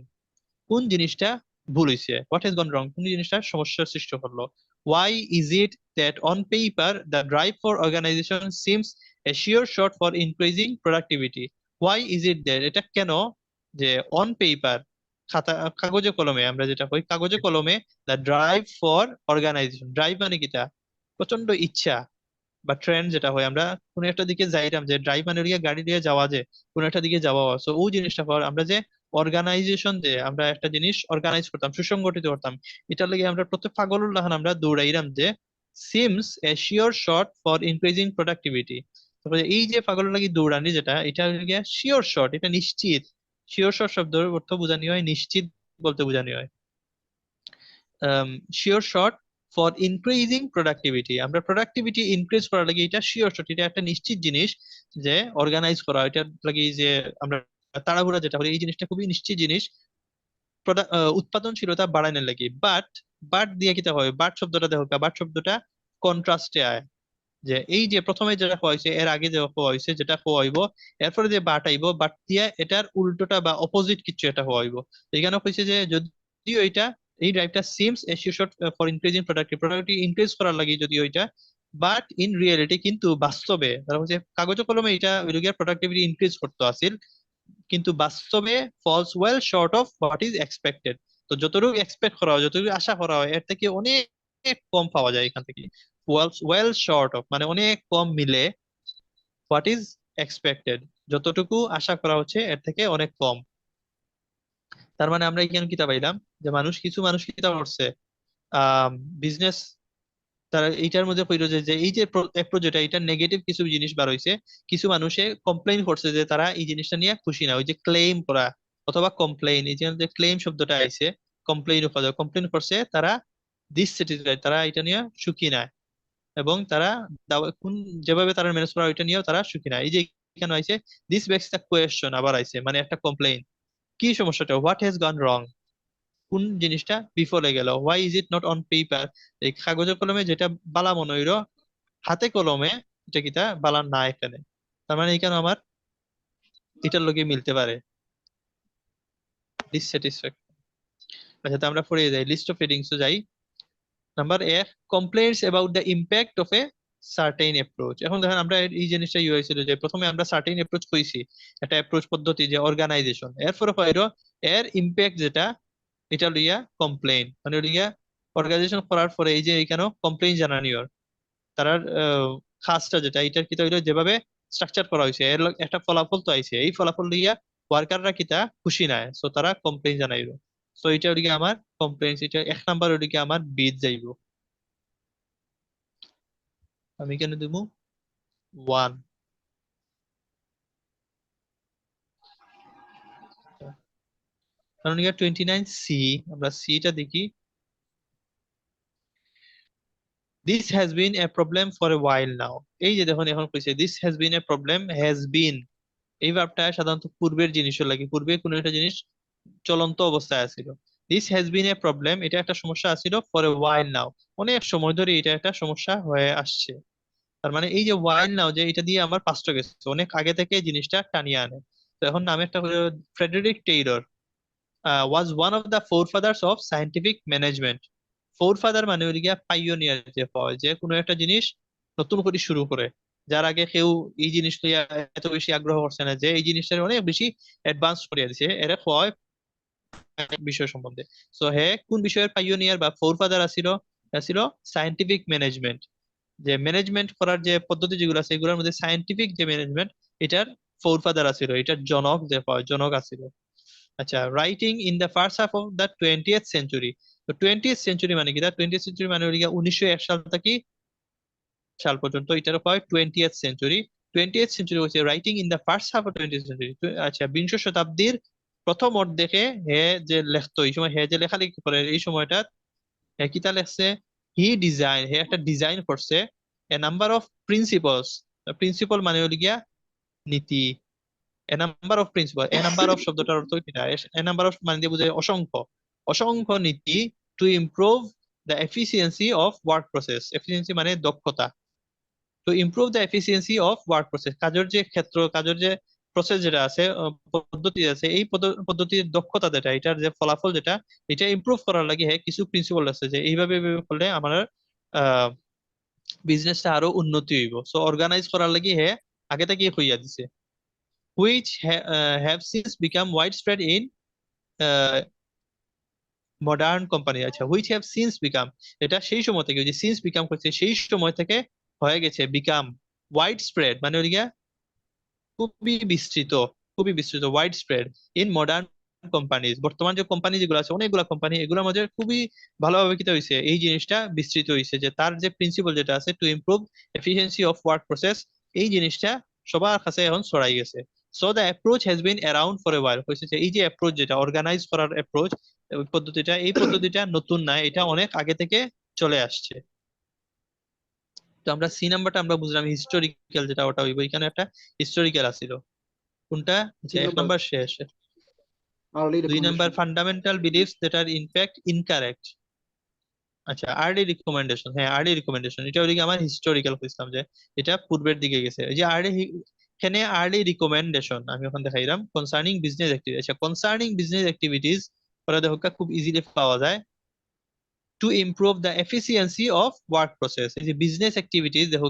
কোন জিনিসটা ভুল হয়েছে, হোয়াট হ্যাজ গন রং, কোন জিনিসটা সমস্যার সৃষ্টি করলো। Why is it that on paper the drive for organisation seems a sure short for increasing productivity. Why is it that, এটা কেন যে অন পেপার, খাতা কাগজে কলমে, আমরা যেটা কই কাগজে কলমে, the drive for organisation, drive মানে কিটা, প্রচন্ড ইচ্ছা বা ট্রেন্ড যেটা হয়, আমরা কোন একটা দিকে যাইলাম, যে ড্রাইভ মানে হইলো গিয়া গাড়ি দিয়ে যাওয়া, যে কোন একটা দিকে যাওয়া, সো ওই জিনিসটা পর আমরা যে অর্গানাইজেশন, যে আমরা একটা জিনিস অর্গানাইজ করতাম, সুসংগঠিত করতাম, এটার লাগে আমরা প্রত্যেক পাগল আমরা দৌড়াইলাম, যে seems a sure short for increasing productivity. তারপরে এই যে পাগল লাগি দৌড়ানি যেটা, এটা হলো গিয়া শিওর শর্ট, এটা নিশ্চিত। শিওর শর্ট শব্দের অর্থ বোঝানি হয় নিশ্চিত বলতে বোঝানি হয়। Sure short for increasing productivity, আমরা প্রোডাক্টিভিটি ইনক্রিজ করার লাগে এটা শিওর শর্ট, এটা একটা নিশ্চিত জিনিস যে অর্গানাইজ করা, এটা লাগে যে আমরা তাড়াহুড়া যেটা করি, এই জিনিসটা খুবই নিশ্চিত জিনিস উৎপাদনশীলতা বাড়ানোর লাগে। বাট বাট দিয়ে কিতা হয়, বাট শব্দটা দেখো, বাট শব্দটা কন্ট্রাস্টে আয়, যে এই যে প্রথমে যেটা কোয়া হয়েছে, এর আগে যে কোয়া হয়েছে যেটা কোয়াইব, এরপরে যে বাট আইব, বাট দিয়া এটার উল্টোটা বা অপোজিট কিছু এটা কোয়াইব। এখানে কইছে যে যদিও এটা, এই ড্রাইভটা seems a short for increasing productivity increase করার লাগে যদিও এটা, বাট ইন রিয়েলিটি, কিন্তু বাস্তবে তারা হচ্ছে কাগজে কলমে এটা ওই প্রোডাক্টিভিটি ইনক্রিজ করতে আসিল, কিন্তু বাস্তবে falls well short of what is expected. তো যতটুকু এক্সপেক্ট করা হয়, যতটুকু আশা করা হয়, এর থেকে অনেক কম পাওয়া যায় এখান থেকে। ওয়েল শর্ট অফ মানে অনেক কম মিলে হোয়াট ইজ এক্সপেক্টেড, যতটুকু আশা করা হচ্ছে এর থেকে অনেক কম। তার মানে আমরা এখানে কিতা পাইলাম, যে কিছু মানুষ কিতা করছে, বিজনেস, তারা এইটার মধ্যে কইলো যে এই যে এক প্রজেক্ট, এটা নেগেটিভ কিছু জিনিস বার হইছে, কিছু মানুষে কমপ্লেইন করছে যে তারা এই জিনিসটা নিয়ে খুশি না, ওই যে ক্লেম করা অথবা কমপ্লেইন, এই যে ক্লেম শব্দটা আইছে, কমপ্লেইন কমপ্লেইন করছে তারা ডিসস্যাটিসফাইড, তারা এটা নিয়ে সুখী না, এবং তারা কোন যেভাবে তারা ম্যানেজ করা ওইটা নিয়েও তারা সুখী না। এই যে এখানে আইছে দিস বেক্স দ্য কোয়েশ্চন, আবার আইছে মানে একটা কমপ্লেইন, কি সমস্যাটা, হোয়াট হ্যাজ গন রং, কোন জিনিসটা বিফলে গেল, why is it not on paper, এই কাগজের কলমে যেটা বালা মনে হইলো, হাতে কলমে এটা কিতা বালা না এখানে। তার মানে এখানে আমার এটার লগে মিলতে পারে ডিসস্যাটিসফ্যাকশন। আচ্ছা, তো আমরা পড়ে যাই, লিস্ট অফ হেডিংস যাই। Number A, complaints about the impact of a certain approach. এখন দেখেন আমরা এই জিনিসটা হয়েছিল যে প্রথমে আমরা সার্টেইন অ্যাপ্রোচ কইছি, একটা অ্যাপ্রোচ পদ্ধতি যে অর্গানাইজেশন, এরপরে হইলো এর ইম্প্যাক্ট যেটা, এটা লইয়া কমপ্লেইন, মানে লইয়া অর্গানাইজেশন করার পরে এই যে এখানে কমপ্লেইন জানানি ওর, তার কাজটা যেটা, এটার কিতা হইলো যেভাবে স্ট্রাকচার করা হয়েছে, এর একটা ফলাফল তো আইছে, এই ফলাফল লইয়া ওয়ার্কাররা কিতা খুশি নাই, সো তারা কমপ্লেইন জানাইলো। সো এটা ওদিকে আমার কমপ্লেইন, এটা 1 নাম্বার, ওদিকে আমার বিদ যাইব, আমি কেন দিব 1। কারণ 29 সি, আমরা সিটা দেখি, this has been a problem for a while now. এই যে দেখুন এখন কইছে this has been a problem, has been, এই ভার্বটা সাধারণত পূর্বের জিনিসের লাগে, পূর্বে কোনো একটা জিনিস চলন্ত অবস্থায় আছিল। This has been a problem, এটা একটা সমস্যা আছিল, ফর এ ওয়াইল নাও, অনেক সময় ধরে এটা একটা সমস্যা হয়ে আসছে। তার মানে এই যে ওয়াইল নাও, যে এটা দিয়ে আমার পাস্ট গেছে, অনেক আগে থেকে জিনিসটা টানিয়ে আনে। তো এখন নামে একটা হলো Frederick Taylor was one of the four father's of scientific management. Four father মানে হলো গিয়া পাইওনিয়ার, যে হয় যে কোনো একটা জিনিস নতুন করে শুরু করে, যার আগে কেউ এই জিনিস লইয়া এত বেশি আগ্রহ করছে না, যে এই জিনিসটা অনেক বেশি অ্যাডভান্স করে দিছে, এরা হয় বিষয় সম্বন্ধে। সো হে কোন বিষয়ের পাইওনিয়ার বা ফোর ফাদার আছিল, ছিল সায়েন্টিফিক ম্যানেজমেন্ট, যে ম্যানেজমেন্ট করার যে পদ্ধতি যেগুলো আছে এগুলোর মধ্যে সায়েন্টিফিক যে ম্যানেজমেন্ট, এটার ফোর ফাদার আছিল, এটার জনক যে হয় জনক আছিল। আচ্ছা, writing in the first half of the 20th century, তো 20th সেঞ্চুরি মানে কি? 20th সেঞ্চুরি মানে হলো গিয়া 1901 সাল থেকে সাল পর্যন্ত, এটার কয় 20th সেঞ্চুরি। 20th সেঞ্চুরি হচ্ছে writing in the first half of 20th century. আচ্ছা, বিংশ শতাব্দীর প্রথম অর্ধেকে হে যে লেখতো, এই সময় হে যে লেখালেখি করে এই সময়টা হে কিতা লেখছে, হে একটা ডিজাইন করছে a number of principles. Principle মানে হলো গিয়া নীতি। A number of principle, a number of শব্দটার অর্থ কিনা, এ নাম্বার অফ মানে দিয়ে বোঝায় অসংখ্য, অসংখ্য নীতি two improve the efficiency of work process. Efficiency মানে দক্ষতা। Two improve the efficiency of work process, কাজের যে ক্ষেত্র, কাজের যে প্রসেস যেটা আছে, পদ্ধতি আছে, এই পদ্ধতির দক্ষতা যেটা, এটার যে ফলাফল যেটা, এটা ইমপ্রুভ করার লাগে কিছু প্রিন্সিপাল আছে যে এইভাবে এইভাবে করলে আমার বিজনেসটা আরো উন্নতি হইব। সো অর্গানাইজ করার লাগে আগে থেকে হইয়া দিছে, which have since become wide spread in modern company. আচ্ছা, হুইচ হ্যাভ সিন্স বিকাম, এটা সেই সময় থেকে, যে সিন্স বিকাম করছে সেই সময় থেকে হয়ে গেছে বিকাম ওয়াইড স্প্রেড মানে হলো গিয়া খুবই বিস্তৃত, খুবই বিস্তৃত, wide spread in modern companies. বর্তমান যে কোম্পানি যেগুলো আছে, অনেকগুলো কোম্পানি, এগুলোর মধ্যে খুবই ভালোভাবে কি হয়েছে, এই জিনিসটা বিস্তৃত হয়েছে যে তার যে প্রিন্সিপাল যেটা আছে to improve efficiency of work process, এই জিনিসটা সবার কাছে এখন ছড়াই গেছে। So the approach has been around for a while. হয়েছে যে এই যে অ্যাপ্রোচ যেটা অর্গানাইজ করার অ্যাপ্রোচ, পদ্ধতিটা, এই পদ্ধতিটা নতুন না, এটা অনেক আগে থেকে চলে আসছে। তো আমরা সি নাম্বারটা আমরা বুঝলাম হিস্টোরিক্যাল, যেটা ওটা হইব, এখানে একটা হিস্টোরিক্যাল আছিল। কোনটা? যে 3 এক নাম্বার নাম্বার শেষ। Early 2 number recommendation. Fundamental beliefs that are in fact incorrect. আচ্ছা, আর্লি রিকমেন্ডেশন, হ্যাঁ আর্লি রিকমেন্ডেশন, এটা ওইদিকে আমার হিস্টোরিক্যাল বুঝলাম যে এটা পূর্বের দিকে গেছে। এই যে এখানে আর্লি রিকমেন্ডেশন আমি এখন দেখাইলাম কনসার্নিং বিজনেস অ্যাক্টিভিটি। আচ্ছা, কনসার্নিং বিজনেস অ্যাক্টিভিটিস ওরা দেখো খুব ইজিলি পাওয়া যায়। To improve the efficiency of work process, এই যে বিজনেস অ্যাক্টিভিটিস দেখো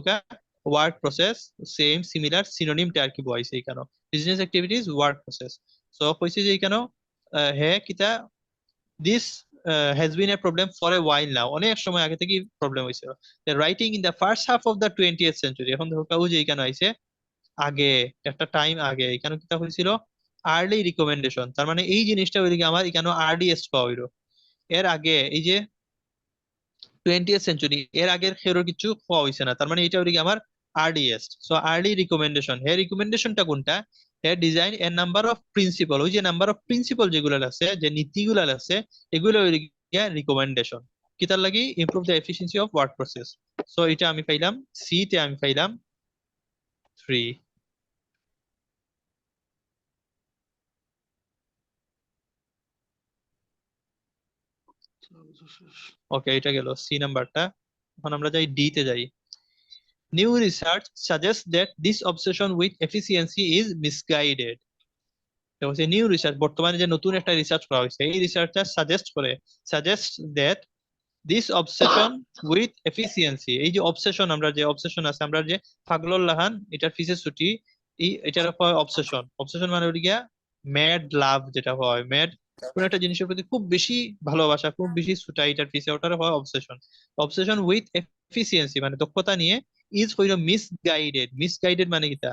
ওয়ার্ক প্রসেস সেম সিমিলার সিনোনিমটা আর কি বলছে এখানে, business activities work process. So কইছে যে এখানে হ্যাঁ কিতা this has been a problem for a while now, অনেক সময় আগে থেকেই প্রবলেম হয়েছিল। Writing in the first half of the 20th century, এখন দেখো ও যে এখানে আইছে আগে, একটা টাইম আগে এখানে কিতা হয়েছিল আর্লি রিকমেন্ডেশন, তার মানে এই জিনিসটা ওইদিকে আমার এখানে আরডিএস পাওয়া হইলো। এর আগে এই যে 20th সেঞ্চুরি, এর আগের খেরোর কিছু হওয়া হয়েছে না, তার মানে এটা ওইদিকে আমার আরডিএস। সো আর্লি রিকমেন্ডেশন, হে রিকমেন্ডেশনটা কোনটা, হে design a number of principal, ওই যে নাম্বার অফ প্রিন্সিপাল যেগুলো আছে, যে নীতিগুলো আছে, এগুলো ওইদিকে রিকমেন্ডেশন কিতার লাগি improve the efficiency of work process. So এটা আমি পাইলাম সি তে, আমি পাইলাম 3। ওকে, এটা গেল সি নাম্বারটা। এখন আমরা যাই ডি তে যাই। New research suggests that this obsession with efficiency is misguided. New research, বর্তমানে যে নতুন একটা রিসার্চ করা হয়েছে, এই রিসার্চটা suggest that this obsession with efficiency, এই যে অবসেশন, আমরা যে অবসেশন আছে, আমরা যে পাগলর লাহান এটার ফিসে ছুটি, এই এটার হয় অবসেশন। অবসেশন মানে ওই গিয়া ম্যাড লাভ, যেটা হয় ম্যাড, কোন একটা জিনিসের প্রতি খুব বেশি ভালোবাসা, খুব বেশি ছুটা, এটার পিছে ওটার হয় অবসেশন। অবসেশন উইথ এফিসিয়েন্সি মানে দক্ষতা নিয়ে, ইজ হইল মিসগাইডেড। মিসগাইডেড মানে কিটা?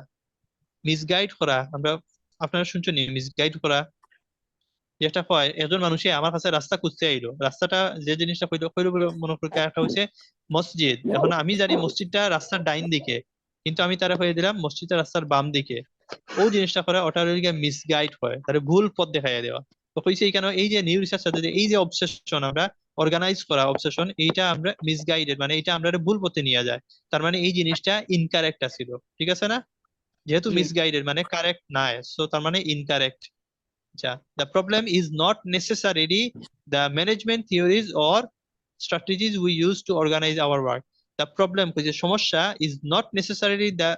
মিসগাইড করা, আমরা আপনারা শুনছেন মিসগাইড করা, যেটা হয় একজন মানুষে আমার কাছে রাস্তা খুঁজতে আইলো, রাস্তাটা যে জিনিসটা কইলো কইলো বলে মনে করি একটা হচ্ছে মসজিদ, এখন আমি জানি মসজিদটা রাস্তার ডাইন দিকে, কিন্তু আমি তারা হয়ে দিলাম মসজিদটা রাস্তার বাম দিকে। ও জিনিসটা করে ওটা মিসগাইড হয়, তাহলে ভুল পথ দেখাইয়া দেওয়া। তো কইছে এখানে এই যে নিউ রিসার্চ সাথে এই যে অবসেশন, আমরা অর্গানাইজ করা অবসেশন, এইটা আমরা মিসগাইডেড মানে এটা আমরা ভুল পথে নিয়ে যায়, তার মানে এই জিনিসটা ইনকারেক্ট আছিল। ঠিক আছে না? যেহেতু জি। মিসগাইডেড মানে কারেক্ট না, সো তার মানে incorrect. The problem is not necessarily the management theories or strategies we use to organize our work. The problem যে সমস্যা is not necessarily the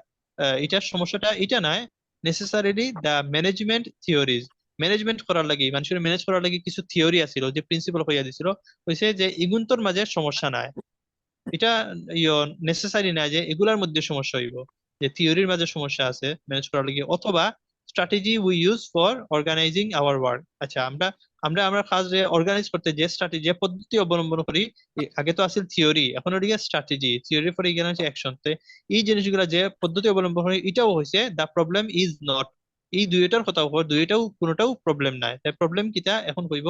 এটার সমস্যাটা এটা নয়, necessarily the management theories, management করার লাগি, মানুষের ম্যানেজ করার লাগি কিছু থিওরি আছিল, যে প্রিন্সিপাল হইয়া দিছিল, হইছে যে ইগুন্তর মাঝে সমস্যা নাই, এটা নেসেসারি না যে এগুলার মধ্যে সমস্যা হইব, যে থিওরির মাঝে সমস্যা আছে ম্যানেজ করার লাগে, অথবা strategy we use for organising our work. আচ্ছা, আমরা আমরা আমরা কাজ অর্গানাইজ করতে যে স্ট্র্যাটেজি, যে পদ্ধতি অবলম্বন করি, আগে তো আসলে থিওরি, এখন ওদিকে স্ট্র্যাটেজি, থিওরির পরে এখানে হচ্ছে অ্যাকশন। এই জিনিসগুলো যে পদ্ধতি অবলম্বন করি, এটাও হয়েছে দ্য প্রবলেম ইজ নট, এই দুইটার কথা দুইটাও কোনোটাও প্রবলেম নাই। তাই প্রবলেম কিটা এখন কইব,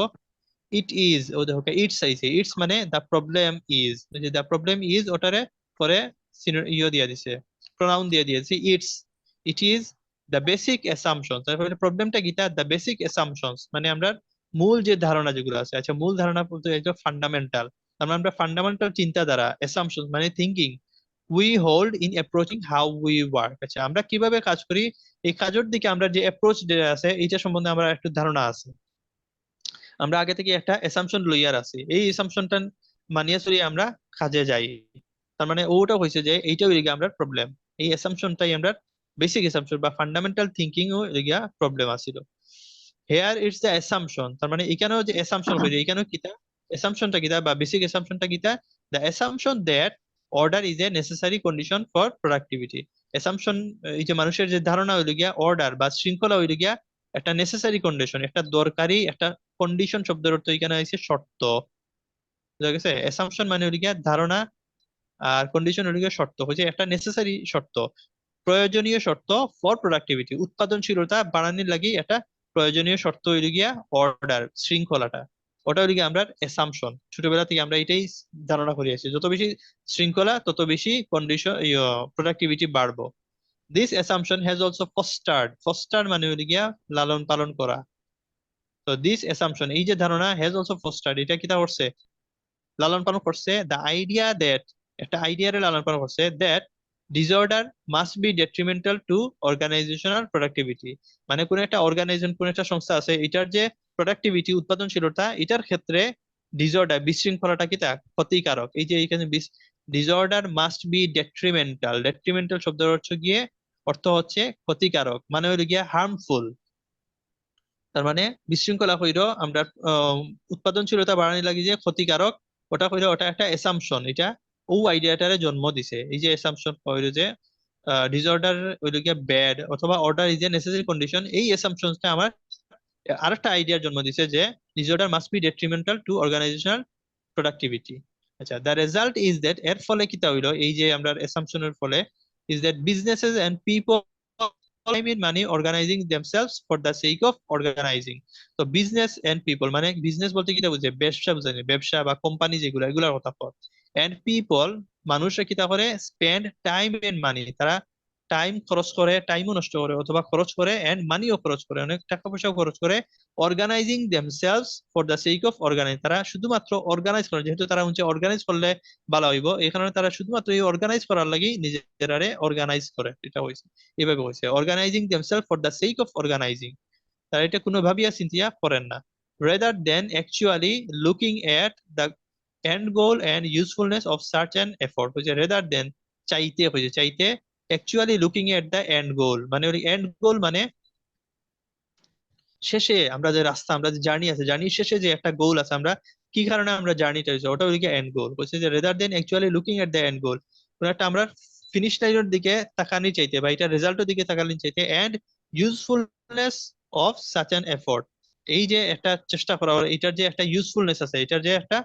ইট ইজ, ও দেখো ইটস আইছে, ইটস মানে দ্য প্রবলেম ইজ, যে দ্য প্রবলেম ইজ ওটারে পরে ইয়ে দিয়ে দিছে, প্রোনাউন দিয়ে দিয়েছে it's, it is the basic assumptions. তারপরে প্রবলেমটা গীতা দ্য বেসিক অ্যাসাম্পশনস মানে আমরা মূল যে ধারণা যেগুলো আছে, আচ্ছা মূল ধারণা বলতে এটা ফান্ডামেন্টাল, তার মানে আমরা ফান্ডামেন্টাল চিন্তাধারা, অ্যাসাম্পশনস মানে thinking we hold in approaching how we work. আচ্ছা আমরা কিভাবে কাজ করি, এই কাজের দিকে আমরা যে অ্যাপ্রোচ আছে এইটা সম্বন্ধে আমরা একটু ধারণা আছে। আমরা আগে থেকে একটা এসাম্পশন লইয়ার আছি, এই এসাম্পশনটা মানিয়ে চলি আমরা কাজে যাই। তার মানে ওটা হয়েছে যে এইটাও লিগে আমরা প্রবলেম, এই এসাম্পশনটাই আমরা বেসিক এসাম্পশন বা ফান্ডামেন্টাল থিঙ্কিং ও লিগা প্রবলেম আছিল। হেয়ার ইটস দ্য এসাম্পশন, তার মানে এখানেও যে এসাম্পশন হইছে, এখানেও কিতা এসাম্পশনটা কিতা বা বেসিক এসাম্পশনটা কিতা, the assumption that order is a necessary condition for productivity. Assumption এই যে মানুষের যে ধারণা হইল গিয়া অর্ডার বা শৃঙ্খলা হইল গিয়া একটা নেসেসারি কন্ডিশন, একটা দরকারি একটা কন্ডিশন শব্দের অর্থ এখানে হয়েছে শর্ত, বুঝা গেছে? এসাম্পশন মানে হইল গিয়া ধারণা, আর কন্ডিশন হইল গিয়া শর্ত, হচ্ছে একটা নেসেসারি শর্ত, প্রয়োজনীয় শর্ত ফর প্রোডাক্টিভিটি, উৎপাদনশীলতা বাড়ানোর লাগি একটা প্রয়োজনীয় শর্ত হইল গিয়া অর্ডার, শৃঙ্খলাটা, ওটা হইল গিয়া আমরা এসাম্পশন। ছোটবেলা থেকে আমরা এটাই ধারণা করে আছি, যত বেশি শৃঙ্খলা তত বেশি কন্ডিশন প্রোডাক্টিভিটি বাড়বো। This assumption has also fostered, foster মানে হইল গিয়া লালন পালন করা। তো দিস অ্যাসাম্পশন এই যে ধারণা হ্যাজ অলসো ফস্টার্ড, এটা কিটা করছে, লালন পালন করছে, দ্য আইডিয়া দ্যাট, একটা আইডিয়ারে লালন পালন করছে, that disorder must be detrimental to organisational productivity. মানে কোন একটা অর্গানাইজেশন, কোন একটা সংস্থা আছে, এটার যে প্রোডাক্টিভিটি উৎপাদনশীলতা, এটার ক্ষেত্রে ডিসঅর্ডার বিশৃঙ্খলাটা কি তা ক্ষতিকারক। এই যে এখানে disorder must be detrimental, detrimental শব্দের অর্থ হচ্ছে ক্ষতিকারক, মানে হইল গিয়া হার্মফুল। তার মানে বিশৃঙ্খলা হইল আমরা উৎপাদনশীলতা বাড়ানি লাগি যে ক্ষতিকারক, ওটা হইল ওটা একটা এসাম্পশন, এটা ও আইডিয়াটারে জন্ম দিছে। এই যে এসাম্পশন হইল যে ডিসঅর্ডার হইল গিয়া ব্যাড অথবা order is a necessary condition, এই এসাম্পশনটা আমার আরেকটা আইডিয়ার জন্ম দিছে যে disorder must be detrimental to organisational productivity. আচ্ছা দ্য রেজাল্ট ইজ দ্যাট, এর ফলে কিতা হইলো এই যে আমরা এসাম্পশনের ফলে, is that businesses and people time in money organizing themselves for the sake of organizing। তো বিজনেস এন্ড পিপল মানে বিজনেস বলতে কিটা বুঝে, ব্যবসা বুঝানি, ব্যবসা বা কোম্পানি যেগুলো এগুলোর কথা কর। এন্ড পিপল মানুষরা কিটা করে, স্পেন্ড টাইম এন্ড মানি, তারা টাইম খরচ করে, টাইমও নষ্ট করে অথবা খরচ করে, এন্ড মানিও খরচ করে, অনেক টাকা পয়সাও খরচ করে, organising themselves for the sake of organise, তারা শুধুমাত্র অর্গানাইজ করে, যেহেতু তারা হচ্ছে অর্গানাইজ করলে ভালো হইব, এই কারণে তারা শুধুমাত্র এই অর্গানাইজ করার লাগি নিজেরারে অর্গানাইজ করে, এটা হয়েছে এভাবে হয়েছে, organising themselves for the sake of organising, তারা এটা কোনো ভাবিয়া চিন্তিয়া করেন না, rather than actually looking at the end goal and usefulness of search and effort, হচ্ছে রেদার দেন চাইতে, হয়েছে চাইতে, actually looking at the end goal মানে ওই এন্ড গোল মানে শেষে আমরা যে রাস্তা, আমরা যে জার্নি আছে, জার্নির শেষে যে একটা গোল আছে, আমরা কি কারণে আমরা জার্নিটা হয়েছে ওটা ওইদিকে এন্ড গোল, বলছে যে rather than actually looking at the end goal, কোন একটা আমরা ফিনিশ লাইনের দিকে তাকানি চাইতে বা এটা রেজাল্টের দিকে তাকানি চাইতে, and usefulness of such an effort, এই যে একটা চেষ্টা করা, এটার যে একটা ইউজফুলনেস আছে, এটার যে একটা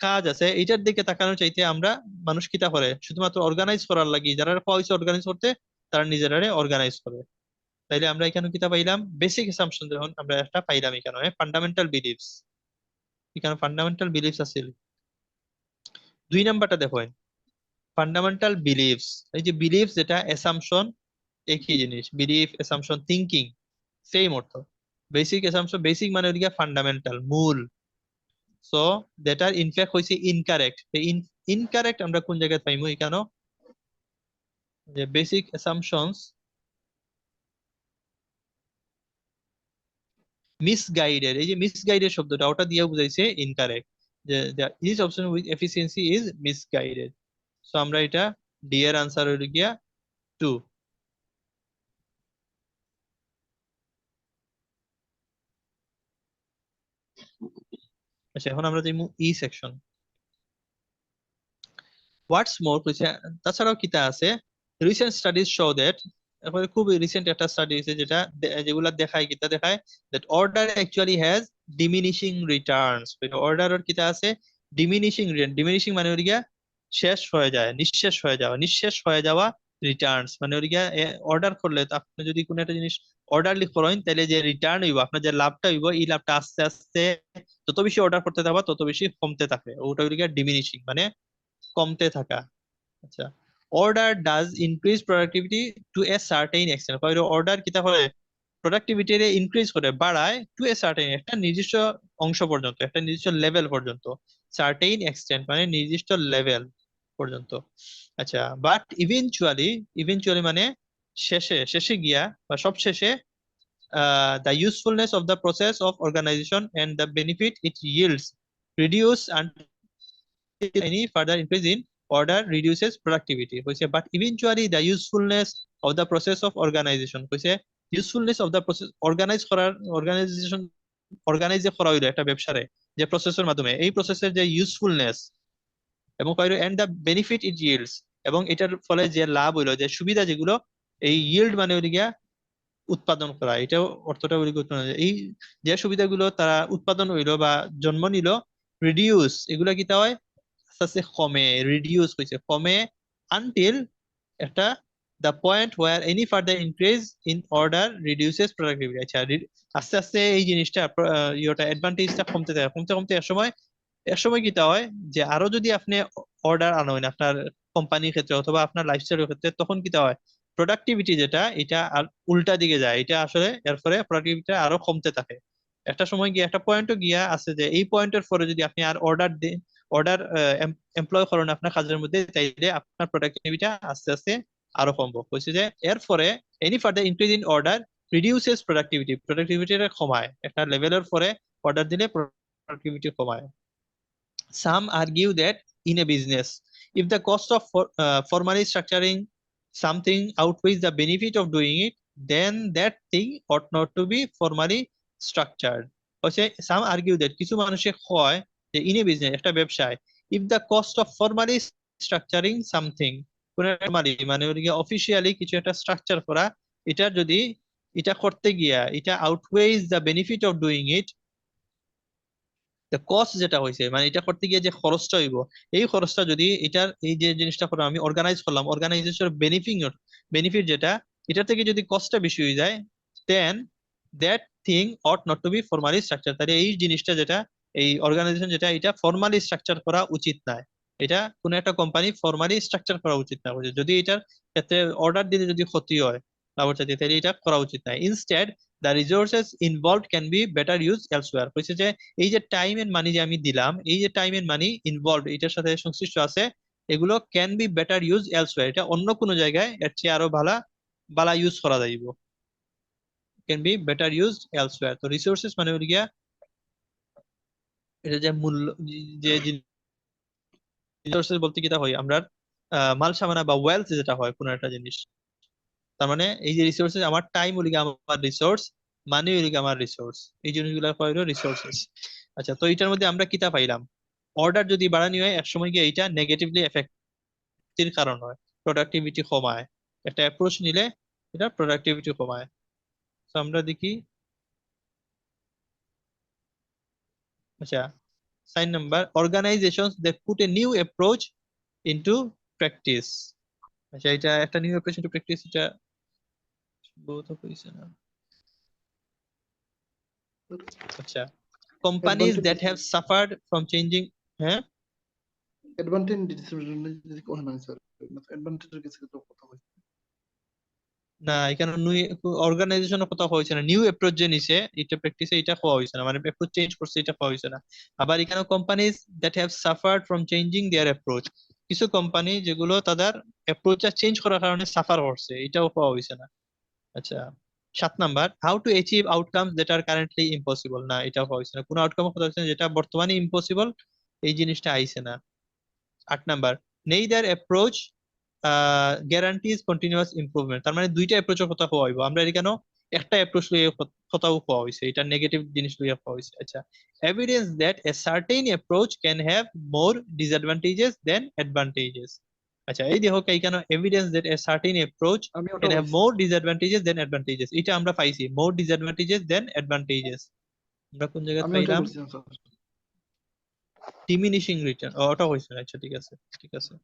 কাজ আছে, এটার দিকে তাকানো চাইতে আমরা মানুষ কিতা করে, শুধুমাত্র অর্গানাইজ করার লাগি, যারা পয়সা অর্গানাইজ করতে তারা নিজেরারে অর্গানাইজ করে। তাইলে আমরা এখানে কিতা পাইলাম, বেসিক অ্যাসাম্পশন যখন আমরা একটা পাইলাম, এখানে ফান্ডামেন্টাল বিলিফস, এখানে ফান্ডামেন্টাল বিলিফস আছে। দুই নাম্বারটা দেখো, ফান্ডামেন্টাল বিলিফস, এই যে বিলিফস যেটা অ্যাসাম্পশন একই জিনিস, বিলিফ অ্যাসাম্পশন থিঙ্কিং সেম অর্থ। বেসিক অ্যাসাম্পশন, বেসিক মানে ওইদিকে ফান্ডামেন্টাল মূল, সো দ্যাটার ইনফ্যাক্ট হইছে ইনকারেক্ট। ইনকারেক্ট আমরা কোন জায়গায় পাইমু এখানে, যে বেসিক অ্যাসাম্পশনস মিসগাইডেড, এই যে মিসগাইডেড শব্দটা ওটা দিয়ে বুঝাইছে ইনকারেক্ট, যে each option with efficiency is misguided. So আমরা এটা ডি এর আনসার হইল গিয়া 2। আচ্ছা এখন আমরা যাইমু ই সেকশন। হোয়াটস মোর কইছে, তাছাড়াও কিতা আছে, রিসেন্ট স্টাডিজ শো দ্যাট, এরপরে খুব রিসেন্ট একটা স্টাডি হয়েছে যেটা যেগুলা দেখায়, কিতা দেখায়, that order actually has diminishing Returns. অর্ডারের কিতা আছে ডিমিনিশিং রিটার্ন, ডিমিনিশিং মানে হইল গিয়া শেষ হয়ে যায়, নিঃশেষ হয়ে যাওয়া, নিঃশেষ হয়ে যাওয়া রিটার্নস মানে ওইটা অর্ডার করলে তো আপনি যদি কোনো একটা জিনিস অর্ডারলি করেন তাহলে যে রিটার্ন হইব আপনার যে লাভটা হইব এই লাভটা আস্তে আস্তে যত বেশি অর্ডার করতে থাকবা তত বেশি কমতে থাকে ওটা ওইটা ডিমিনিশিং মানে কমতে থাকা। আচ্ছা, order does increase productivity to a certain extent, order কিতা করে প্রোডাক্টিভিটি ইনক্রিজ করে বাড়ায় টু এ সার্টেইন একটা নির্দিষ্ট অংশ পর্যন্ত একটা নির্দিষ্ট লেভেল পর্যন্ত, সার্টেইন এক্সটেন্ট মানে নির্দিষ্ট লেভেল পর্যন্ত। আচ্ছা, বাট ইভেনচুয়ালি, ইভেনচুয়ালি মানে শেষে, শেষে গিয়া বা সব শেষে the usefulness of the process of organization and the benefit it yields reduce until any further increase in order reduces productivity হইছে, but eventually the usefulness of the process of organization হইছে, usefulness of the process organize করার organization organize যে করা হইলো একটা ব্যবসারে যে প্রসেসের মাধ্যমে এই প্রসেসের যে ইউজফুলনেস এবং কইলো and the benefit it yields এবং এটার ফলে যে লাভ হইলো যে সুবিধা যেগুলো এই yield মানে হইলো গিয়া উৎপাদন করা, এটাও অর্থটা উল্লেখ করতে হবে। এই যে সুবিধাগুলো তারা উৎপাদন হইলো বা জন্ম নিল, রিডিউস এগুলা কি তা হয় আস্তে আস্তে কমে, রিডিউস হয়েছে কমে আনটিল একটা the point where any further increase in order reduces productivity. আচ্ছা, আস্তে আস্তে এই জিনিসটা ইয়েটা অ্যাডভান্টেজটা কমতে থাকে, কমতে কমতে এক সময় কি তা হয় যে আরো যদি আপনি অর্ডার আনেন আপনার কোম্পানির ক্ষেত্রে অথবা আপনার লাইফস্টাইলের ক্ষেত্রে তখন কি তা হয় প্রোডাক্টিভিটি যেটা এটা আর উল্টা দিকে যায়, এটা আসলে এর ফলে প্রোডাক্টিভিটি আরো কমতে থাকে। একটা সময় গিয়ে একটা পয়েন্টও গিয়া আছে যে এই পয়েন্টের পরে যদি আপনি আর অর্ডার এমপ্লয় করেন আপনার কাজের মধ্যে তাইলে আপনার প্রোডাক্টিভিটি আস্তে আস্তে আরো কমবো হয়েছে যে এর ফলে any further increase in order reduces productivity, প্রোডাক্টিভিটিটা কমায় একটা লেভেলের পরে অর্ডার দিলে প্রোডাক্টিভিটি কমায়। Some argue that in a business, if the cost of formally structuring something outweighs the benefit of doing it, then that thing ought not to be formally structured. হচ্ছে some argue that কিছু মানুষে কয় যে in a business একটা ব্যবসায় if the cost of formally structuring something formally মানে officially কিছু একটা স্ট্রাকচার করা এটা যদি এটা করতে গিয়া এটা outweighs the benefit of doing it, cost যেটা হয়েছে মানে এটা করতে গিয়ে যে খরচটা হইব এই খরচটা যদি এটার এই যে জিনিসটা করে আমি অর্গানাইজ করলাম অর্গানাইজেশন বেনিফিট যেটা এটা থেকে যদি কস্টটা বেশি হয়ে যায় then that thing ought not to be formally structure, তাহলে এই জিনিসটা যেটা এই অর্গানাইজেশন যেটা এটা ফর্মালি স্ট্রাকচার করা উচিত না, এটা কোনো একটা কোম্পানি ফর্মালি স্ট্রাকচার করা উচিত না, যদি এটার ক্ষেত্রে অর্ডার দিলে যদি ক্ষতি হয় লাভের চাইতে তাহলে এটা করা উচিত না। Instead the resources involved can be better use elsewhere, হয়েছে যে এই যে টাইম এন্ড মানি যে আমি দিলাম এই যে টাইম এন্ড মানি ইনভলভ এটার সাথে সংশ্লিষ্ট আছে এগুলো can be better use elsewhere, এটা অন্য কোনো জায়গায় এর চেয়ে আরো বালা ইউজ করা যাইব, can be better use elsewhere. তো রিসোর্সেস মানে হল গিয়া এটা যে মূল্য যে রিসোর্সেস বলতে কিটা হয় আমরা মাল সামানা বা ওয়েলথ যেটা হয় কোনো একটা জিনিস, তার মানে এই যে রিসোর্সেস আমার টাইম হল গিয়া আমার রিসোর্স, মানি হল গিয়া আমার রিসোর্স, এই জিনিসগুলো হলো রিসোর্সেস। আচ্ছা, তো এটার মধ্যে আমরা কিতা পাইলাম অর্ডার যদি বাড়ানি হয় একসময় গিয়ে এটা নেগেটিভলি এফেক্টের কারণ হয়, প্রোডাক্টিভিটি কমায়, একটা অ্যাপ্রোচ নিলে এটা প্রোডাক্টিভিটি কমায়। তো আমরা দেখি, আচ্ছা 9 number organisation that put a new approach into practice. আচ্ছা, এটা একটা নিউ অ্যাপ্রোচ ইনটু প্র্যাকটিস এটা বোধ হইছে না। আচ্ছা, companies that have suffered from changing, হ্যাঁ অ্যাডভান্টেজ যদি কোন না স্যার অ্যাডভান্টেজের কিছু কিছু কথা হইছে না এখানে অর্গানাইজেশনের কথা হয়েছে না, নিউ অ্যাপ্রোচ যে নিছে এটা প্র্যাকটিসে এটা হওয়া হয়েছে না, মানে অ্যাপ্রোচ চেঞ্জ করছে এটা হওয়া হয়েছে না। আবার এখানে companies that have suffered from changing their approach, কিছু কোম্পানি যেগুলো তাদের অ্যাপ্রোচটা চেঞ্জ করার কারণে সাফার করছে এটাও হওয়া হয়েছে না। আচ্ছা 7 number how to achieve outcomes that are currently impossible, না এটাও হওয়া হয়েছে না, কোনো আউটকাম কথা হচ্ছে না যেটা বর্তমানে ইম্পসিবল এই জিনিসটা আইছে না। 8 number neither approach guarantees continuous improvement, তার মানে দুইটা অ্যাপ্রোচের কথা হওয়া হইব, আমরা এখানে একটা অ্যাপ্রোচ লইয়া কথাও হওয়া হয়েছে, এটা নেগেটিভ জিনিস লইয়া হওয়া হয়েছে। আচ্ছা, evidence that a certain approach can have more disadvantages than advantages. আচ্ছা, এই দেখো এখানে evidence that a certain approach আমি ওটা ক্যান হ্যাভ বলছি মোর ডিসঅ্যাডভান্টেজেস দেন অ্যাডভান্টেজেস, এটা আমরা পাইছি মোর ডিসঅ্যাডভান্টেজেস দেন অ্যাডভান্টেজেস, আমরা কোন জায়গায় আমি ওটা পাইলাম বলছি স্যার ডিমিনিশিং রিটার্ন, ওটা হয়েছে না। আচ্ছা ঠিক আছে ঠিক আছে।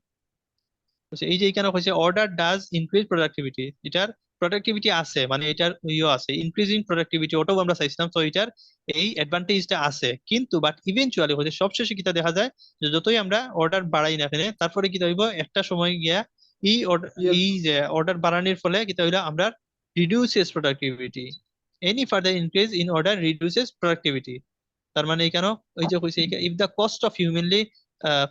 এই যে এখানে হয়েছে অর্ডার ডাজ ইনক্রিজ প্রোডাক্টিভিটি, এটার প্রোডাক্টিভিটি আছে, মানে এটার আছে ইনক্রিজিং প্রোডাক্টিভিটি, ওটাও আমরা চাইছিলাম, তো এটার এই অ্যাডভান্টেজটা আছে। কিন্তু বাট ইভেনচুয়ালি হচ্ছে সবশেষে কিটা দেখা যায় যে যতই আমরা অর্ডার বাড়াই না কেন, তারপরে কিটা হইব একটা সময় গিয়া Yes. এই যে অর্ডার বাড়ানোর ফলে কিটা হইলো আমরা reduces productivity, any further increase in order reduces productivity. তার মানে এখানে ওই যে কইছে, if the cost of humanly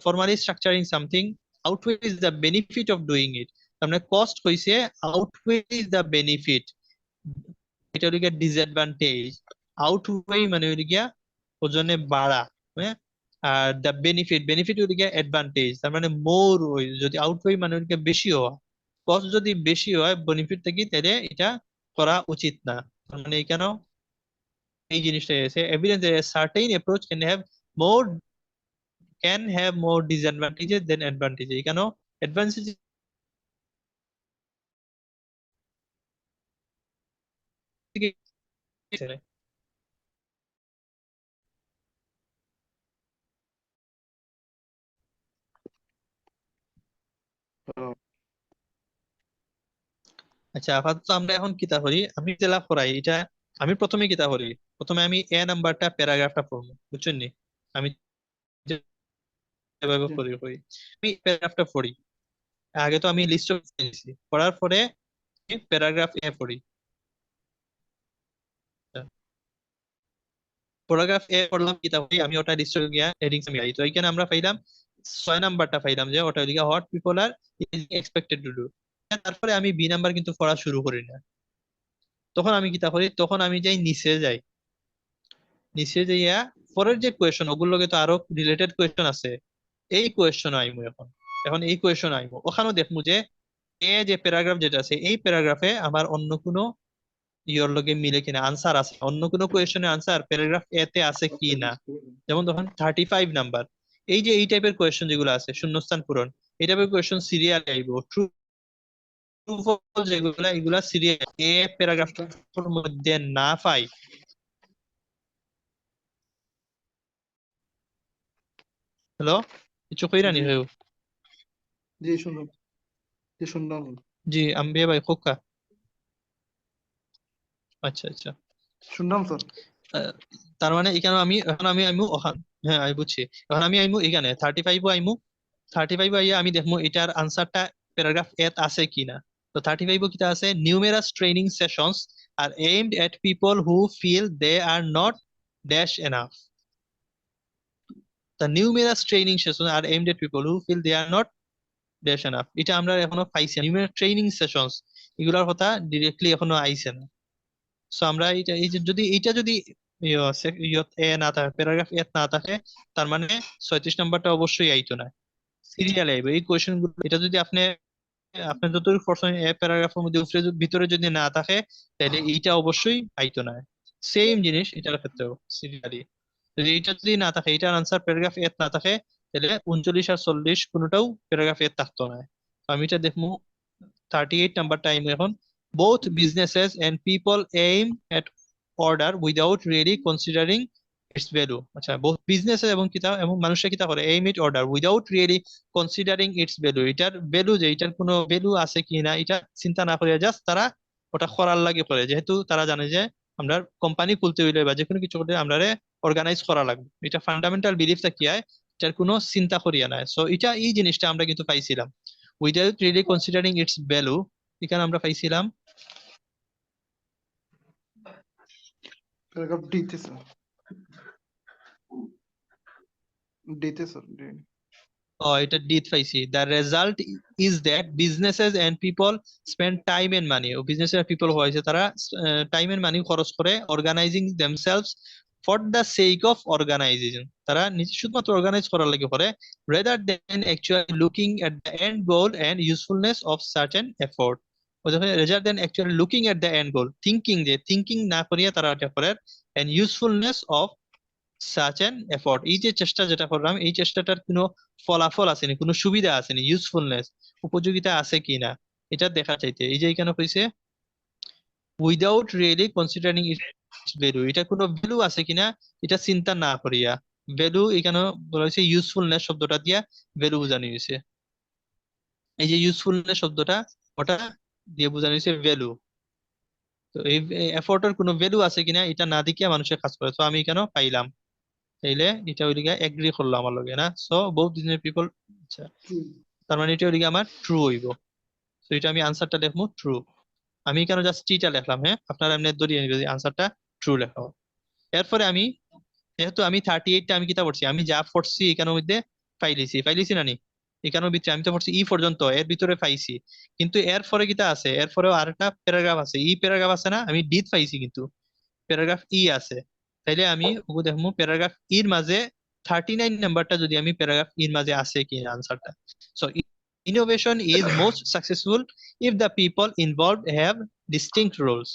formally structuring something outweighs the benefit of doing it, তার মানে কস্ট হইছে outweighs the benefit, এটা হলো গিয়া ডিসঅ্যাডভান্টেজ। আউটওয়ে মানে হলো গিয়া ওজনে বাড়া, হ্যাঁ, আর দ্য বেনিফিট, বেনিফিট হলো গিয়া অ্যাডভান্টেজ, তার মানে মোর ওই যদি আউটওয়ে মানে হলো গিয়া বেশি হওয়া, কস্ট যদি বেশি হয় বেনিফিট থেকে, তাহলে এটা করা উচিত না। তার মানে এখানেও এই জিনিসটা এসে evidence certain approach can have more disadvantages than advantage, এখানেও অ্যাডভান্টেজ আচ্ছা আপাতত আমরা এখন কিতা করি, আমি জেলা পড়াই এটা, আমি প্রথমে কিতা করি, প্রথমে আমি নাম্বারটা প্যারাগ্রাফটা পড়বো, বুঝছেন নি, আমি যেভাবে জি পড়ি পড়ি আমি প্যারাগ্রাফটা পড়ি। আগে তো আমি লিস্ট পেয়েছি, পড়ার পরে প্যারাগ্রাফ পড়ি। প্যারাগ্রাফ পড়লাম কিতা করি, আমি ওটা লিস্ট গিয়া হেডিংস মিলাই, তো এইখানে আমরা পাইলাম 6 নাম্বারটা পাইলাম যে ওটা লিখা what people are expected to do. তারপরে আমি বি নাম্বার কিন্তু পড়া শুরু করি না, তখন আমি কিতা করি, তখন আমি যাই নিচে যাই, নিচে যাইয়া পরের যে কোয়েশন ওগুলোর লগে তো আরো রিলেটেড কোয়েশন আছে, এই কোয়েশন আইমু এখন, এখন এই কোয়েশন আইমু, ওখানেও দেখবো যে যে প্যারাগ্রাফ যেটা আছে এই প্যারাগ্রাফে আমার অন্য কোনো ইয়োর লগে মিলে কিনা, আনসার আছে, অন্য কোনো কোয়েশনের আনসার প্যারাগ্রাফ তে আছে কি না। যেমন তখন 35 নাম্বার, এই যে এই টাইপের কোয়েশন যেগুলো আছে শূন্যস্থান পূরণ, এই টাইপের কোয়েশন সিরিয়াল আইব, ট্রু ফলস যেগুলা এগুলা সিরিয়াল, প্যারাগ্রাফের মধ্যে না পাই। হ্যালো, কিছু কইরা নি জি কেউ? জি শুনলাম, জি শুনলাম। জি আমি ভাই খোকা। আচ্ছা আচ্ছা। শুনলাম স্যার। আহ, তার মানে এখানে আমি এখন আমি আইমু ওখান, হ্যাঁ আমি বুঝছি, এখন আমি আইমু এখানে 35 আইমু, 35 আইয়া আমি দেখবো এটার আনসারটা প্যারাগ্রাফ এত আছে কিনা। তো 35 কিটা আছে, numerous training sessions are aimed at people who feel they are not dash enough, the numerous training session are aimed at people who feel they are not dash enough, এটা আমরা এখনো পাইছি না, নিউমেরাস ট্রেনিং সেশনস এগুলোর কথা directly এখনো আইছে না। সো আমরা এটা এই যে যদি এইটা যদি না থাকে, প্যারাগ্রাফ এ না থাকে, তার মানে 36 নাম্বারটা অবশ্যই আইতো না, সিরিয়াল আইবে এই কোয়েশ্চেন গুলো। এটা যদি আপনি আপনি যতটুকু পড়ছেন এ প্যারাগ্রাফের মধ্যে ভিতরে যদি না থাকে, তাহলে এইটা অবশ্যই আইতো না। সেম জিনিস এটার ক্ষেত্রেও সিরিয়ালি, যদি এইটা যদি না থাকে, এটার আনসার প্যারাগ্রাফ এ না থাকে, তাহলে 39 আর 40 কোনোটাও প্যারাগ্রাফ এ থাকতো না। তো আমি এটা দেখবো 38 নাম্বার টাইম এখন, both businesses and people aim at order without really considering its value। আচ্ছা, both businesses এবং কিতা এবং মানুষরা কিতা করে, aim at order without really considering its value, এটার ভ্যালু যে এটার কোনো ভ্যালু আছে কি না এটা চিন্তা না করে জাস্ট তারা ওটা করার লাগে করে, যেহেতু তারা জানে যে আমরা কোম্পানি খুলতে হইলে বা যে কোনো কিছু করতে আমরা অর্গানাইজ করা লাগবে, এটা ফান্ডামেন্টাল বিলিফটা কি হয়, এটার কোনো চিন্তা করিয়া নাই। সো এটা এই জিনিসটা আমরা কিন্তু পাইছিলাম, without really considering it's value, এখানে আমরা পাইছিলাম প্যারাগ্রাফ ডিতে স্যার, ডিতে স্যার, ডি। এটা ডিট পাইছি, the result is that businesses and people spend time and money, ও বিজনেস এর পিপল হয়েছে তারা টাইম এন্ড মানি খরচ করে organising themselves for the sake of organisation, তারা নিজে শুধুমাত্র অর্গানাইজ করার লাগে করে, rather than actually looking at the end goal and usefulness of certain effort. Rather than actually looking at the end goal, thinking যে thinking না করিয়া তারা এটা করে, and usefulness of such an effort, এই যে চেষ্টা যেটা করলাম এই চেষ্টাটার কোনো ফলাফল আসেনি, কোনো সুবিধা আসেনি, ইউজফুলনেস উপযোগিতা আছে কিনা এটা দেখা চাইতে, এই যে এখানে কইছে without really considering it's value, এটা কোনো ভ্যালু আছে কিনা এটা চিন্তা না করিয়া, ভ্যালু এখানে বলা হয়েছে ইউজফুলনেস শব্দটা দিয়া ভ্যালু বোঝানো হয়েছে। এই যে ইউজফুলনেস শব্দটা, ওটা দিয়ে বোঝানো হয়েছে ভ্যালু। তো এই এফোর্টের কোনো ভ্যালু আছে কিনা এটা না দেখিয়া মানুষের কাজ করে, তো আমি কেন পাইলাম, তাইলে এটা ওই দিকে এগ্রি করলো আমার লগে না, সো বোথ দিনের পিপল। আচ্ছা, ট্রু। তার মানে এটা ওই দিকে আমার ট্রু হইব। তো এটা আমি আনসারটা লিখবো ট্রু। আমি কেন জাস্ট টিটা লিখলাম, হ্যাঁ আপনারা এমনি ধরিয়ে নিবে যে আনসারটা ট্রু লেখা হবে। এরপরে আমি, যেহেতু আমি 38টা আমি কিতা পড়ছি, আমি যা পড়ছি এখানের মধ্যে ফাইলিছি না নি, এখানের ভিতরে আমি তো পড়ছি ই পর্যন্ত, এর ভিতরে পাইছি। কিন্তু এরপরে কিতা আছে, এরপরেও আরেকটা প্যারাগ্রাফ আছে, ই প্যারাগ্রাফ আছে না, আমি ডিত পাইছি কিন্তু প্যারাগ্রাফ ই আছে। তাইলে আমি ওকে দেখবো প্যারাগ্রাফ ইর মাঝে 39 নাম্বারটা যদি আমি প্যারাগ্রাফ ইর মাঝে আছে কিনা আনসারটা। So innovation is most successful if the people involved have distinct roles.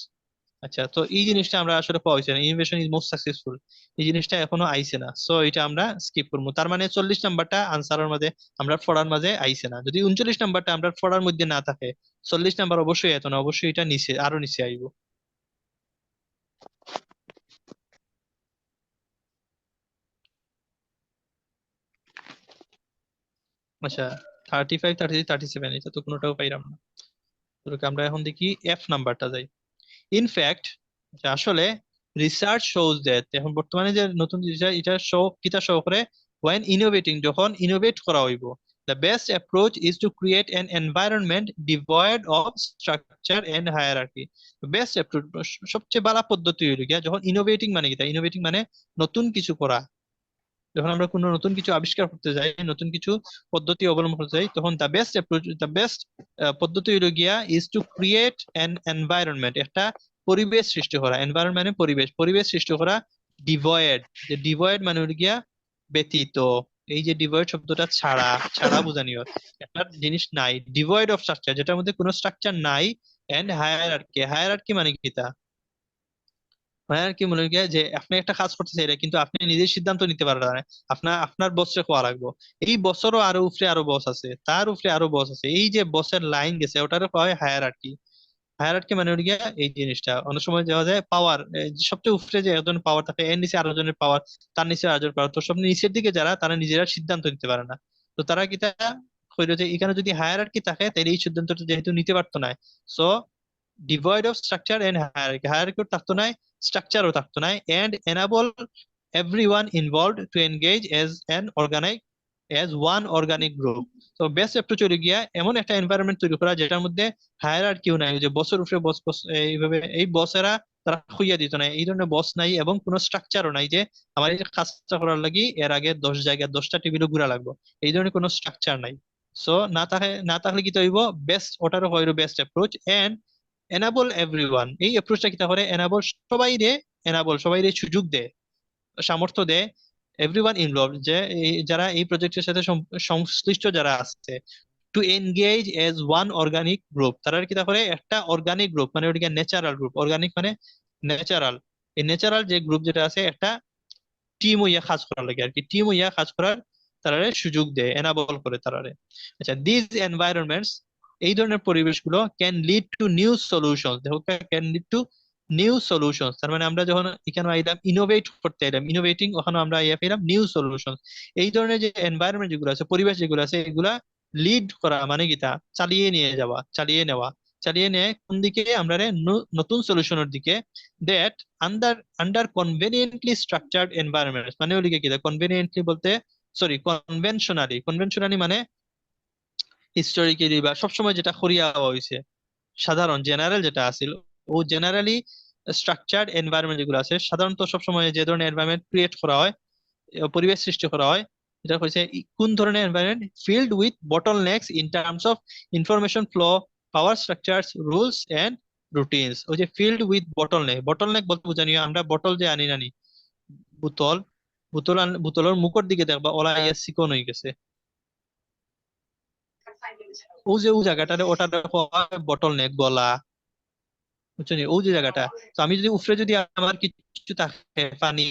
আচ্ছা, তো এই জিনিসটা আমরা আসলে পাওয়া হয়েছে না, ইনোভেশন ইজ মোস্ট সাকসেসফুল, এই জিনিসটা এখনো আইছে না, সো এটা আমরা স্কিপ করবো। তার মানে 40 নাম্বারটা আনসারের মাঝে আমরা পড়ার মাঝে আইছে না। যদি 39 নাম্বারটা আমরা পড়ার মধ্যে না থাকে, 40 নাম্বার অবশ্যই এত না, অবশ্যই এটা নিচে, আরো নিচে আইব। আচ্ছা, 35, 37, এটা তো কোনোটাও পাইলাম না। তো আমরা এখন দেখি এফ নাম্বারটা যাই। ইনফ্যাক্ট, আসলে রিসার্চ শোজ দ্যাট, এখন বর্তমানে যে নতুন রিসার্চ এটা শো কিতা শো করে, ওয়েন ইনোভেটিং, যখন ইনোভেট করা হইব, the best approach is to create an environment devoid of structure and hierarchy. Best approach, সবচেয়ে ভালো পদ্ধতি হইল গিয়া, যখন ইনোভেটিং মানে কিতা, ইনোভেটিং মানে নতুন কিছু করা, যখন আমরা কোনো নতুন কিছু আবিষ্কার করতে যাই, নতুন কিছু পদ্ধতি অবলম্বন করতে যাই, তখন the best approach, the best পদ্ধতি হলো গিয়া is to create an environment, একটা পরিবেশ সৃষ্টি করা, এনভায়রনমেন্ট মানে পরিবেশ, পরিবেশ সৃষ্টি করা ডিভয়েড, যে ডিভয়েড মানে হলো গিয়া ব্যতীত, এই যে ডিভয়েড শব্দটা ছাড়া, ছাড়া বোঝানিও, একটা জিনিস নাই, ডিভয়েড অফ স্ট্রাকচার, যেটার মধ্যে কোনো স্ট্রাকচার নাই, এন্ড হায়ারার্কি, হায়ারার্কি মানে কি তা, মানে আর কি মনে হয় যে আপনি একটা কাজ করতে চাইলে কিন্তু আপনি নিজের সিদ্ধান্ত নিতে পারবেন না, আপনার আপনার বসে কোয়া লাগবে, এই বছরও আরো উপরে আরো বস আছে, তার উপরে আরো বস আছে, এই যে বসের লাইন গেছে ওটারে কয় হায়ারার্কি। হায়ারার্কি মানে হলো গিয়া এই জিনিসটা, অনেক সময় দেওয়া যায় পাওয়ার, সবচেয়ে উপরে যে একজন পাওয়ার থাকে, এর নিচে আরো জনের পাওয়ার, তার নিচে আরেকজন পাওয়ার, তো সব নিচের দিকে যারা, তারা নিজেরা সিদ্ধান্ত নিতে পারে না। তো তারা কি তা কইলো যে এখানে যদি হায়ারার্কি থাকে তাহলে এই সিদ্ধান্তটা যেহেতু নিতে পারতো না, so devoid of structure and hierarchy, হায়ারার্কিও থাকতো না, স্ট্রাকচারও থাকতো না, and enable everyone involved to engage as an organic, as one organic group. তো বেস্ট অ্যাপ্রোচ হলো গিয়া এমন একটা এনভায়রনমেন্ট তৈরি করা যেটার মধ্যে হায়ারার্কিও নাই, যে বসের উপরে বস বস এইভাবে এই বসেরা তারা খুইয়া দিত না, এই ধরনের বস নাই, এবং কোনো স্ট্রাকচারও নাই যে আমার এই কাজটা করার লাগি এর আগে 10 জায়গায় 10টা টেবিলও ঘুরা লাগবে, এই ধরনের কোনো স্ট্রাকচার নাই। সো না থাকলে কি হইব, বেস্ট, ওটারও হইল best approach. And enable everyone, এই অ্যাপ্রোচটা কি করে, এনাবল সবাই রে, এনাবল সবাই রে সুযোগ দেয়, সামর্থ্য দেয়, এভরিওয়ান ইনভলভ, যে যারা এই প্রজেক্টের সাথে সংশ্লিষ্ট যারা আছে, to engage as one organic group, তারা কি করে একটা অর্গানিক গ্রুপ, মানে ওদিকে ন্যাচারাল গ্রুপ, অর্গানিক মানে ন্যাচারাল, এই ন্যাচারাল যে গ্রুপ যেটা আছে একটা টিম হইয়া কাজ করার লাগে আর কি, টিম হইয়া কাজ করার তারারে সুযোগ দেয়, এনাবল করে তারারে। আচ্ছা, দিস এনভায়রনমেন্টস, এই ধরনের পরিবেশগুলো can lead to new solution, দেখো can lead to new solution, তার মানে আমরা যখন এখানে আইলাম ইনোভেট করতে এলাম, ইনোভেটিং, ওখানে আমরা ইয়ে পেলাম নিউ সলিউশন। এই ধরনের যে এনভায়রনমেন্ট যেগুলো আছে, পরিবেশ যেগুলো আছে, এগুলা লিড করা মানে কি তা চালিয়ে নিয়ে যাওয়া, চালিয়ে নেওয়া, চালিয়ে নিয়ে কোন দিকে আমরা নতুন সলিউশনের দিকে, that under under conveniently structured environment, মানে ওদিকে কি কনভেনিয়েন্টলি বলতে, সরি কনভেনশনালি, কনভেনশনালি মানে হিস্টোরিক্যালি বা সবসময় যেটা করিয়া হয়েছে, সাধারণ জেনারেল যেটা আছিল, ও জেনারেলি স্ট্রাকচার্ড এনভায়রনমেন্ট যেগুলো আছে, সাধারণত সবসময় যে ধরনের এনভায়রনমেন্ট ক্রিয়েট করা হয়, পরিবেশ সৃষ্টি করা হয়, এটা হচ্ছে কোন ধরনের environment, field with bottlenecks in terms of information flow, power structures, rules and routines. ওই যে field with bottleneck, bottleneck বলতে বুঝানি আমরা বটল যে আনি নানি বোতল, বোতলের মুখের দিকে দেখবা ওলা ইয়া চিকন হয়ে গেছে, ও যে ও জায়গাটারে ওটা বটল নেক গলা, বুঝছো নি? ও যে জায়গাটা, তো আমি যদি উপরে যদি আমার কিছু থাকে পানি,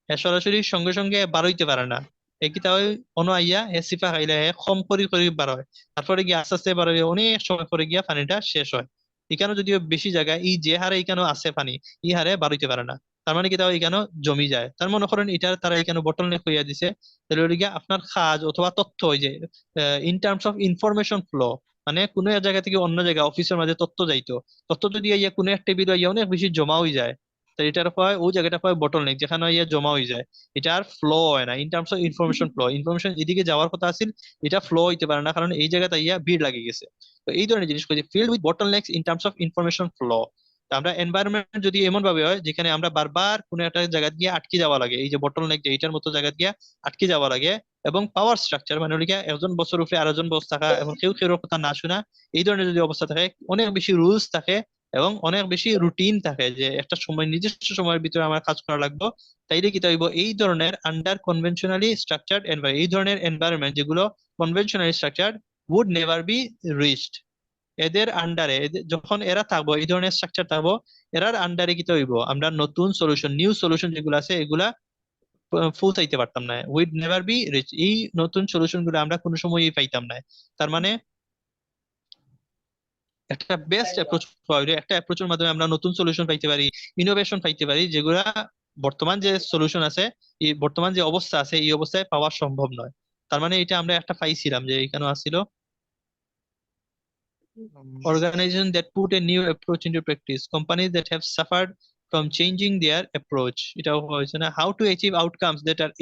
সরাসরি সঙ্গে সঙ্গে বার হইতে পারে না, এই কি তাই অন আইয়া সিফা খাইলে কম করে বার হয়, তারপরে গিয়ে আস্তে আস্তে বার হয়ে অনেক সময় পরে গিয়া পানিটা শেষ হয়। এখানে যদিও বেশি জায়গা এই যে হারে এখানে আছে পানি, এই হারে বার হইতে পারে না। তার মানে কি তাও এখানে জমি যায়। তার মনে করেন এটা তারা এখানে বটলনেক হইয়া দিছে, তাহলে ওই দিকে আপনার কাজ অথবা তথ্য ওই যে in terms of information flow, মানে কোনো এক জায়গা থেকে অন্য জায়গায় অফিসের মাঝে তথ্য যাইতো, তথ্য যদি ইয়া কোনো একটা টেবিল ইয়া অনেক বেশি জমা হয়ে যায়, তো এটার হয় ওই জায়গাটা হয় বটলনেক, যেখানে ইয়া জমা হয়ে যায়, এটা আর ফ্লো হয় না in terms of information flow. Information এদিকে যাওয়ার কথা আছিল, এটা ফ্লো হইতে পারে না, কারণ এই জায়গাতে ইয়া ভিড় লাগে গেছে। তো এই ধরনের জিনিস field with bottlenecks in terms of information flow. আমরা এনভায়রনমেন্ট যদি এমন ভাবে হয় যেখানে আমরা বারবার কোনো একটা জায়গা গিয়ে আটকে যাওয়া লাগে, এই যে বটলনেক যে এইটার মতো জায়গা গিয়ে আটকে যাওয়া লাগে, এবং পাওয়ার স্ট্রাকচার মানে হলো গিয়া একজন বছর উপরে আরেকজন বস থাকা এবং কেউ কেউ কথা না শোনা, এই ধরনের যদি অবস্থা থাকে, অনেক বেশি রুলস থাকে এবং অনেক বেশি রুটিন থাকে যে একটা সময় নির্দিষ্ট সময়ের ভিতরে আমার কাজ করা লাগবে, তাইলে কি হইব এই ধরনের আন্ডার কনভেনশনালি স্ট্রাকচার্ড এনভায়রনমেন্ট, এই ধরনের এনভায়রনমেন্ট যেগুলো conventionally structured would never be reached। এদের আন্ডারে যখন এরা থাকবো, এই ধরনের স্ট্রাকচার থাকবো, এরার আন্ডারে কি হইব আমরা নতুন সলিউশন নিউ সলিউশন যেগুলো আছে এগুলা পৌঁছাইতে পারতাম না, উইড নেভার বি রিচ, এই নতুন সলিউশন গুলো আমরা কোনো সময়ই পাইতাম না। তার মানে একটা বেস্ট অ্যাপ্রোচ হইলো, একটা অ্যাপ্রোচের মাধ্যমে আমরা নতুন সলিউশন পাইতে পারি, ইনোভেশন পাইতে পারি, যেগুলা বর্তমান যে সলিউশন আছে, এই বর্তমান যে অবস্থা আছে এই অবস্থায় পাওয়া সম্ভব নয়। তার মানে এটা আমরা একটা পাইছিলাম যে এখানে আসছিল organizations that put a new approach into practice, companies that have suffered from changing their approach, এটাও হয়েছে না, how to achieve outcomes that are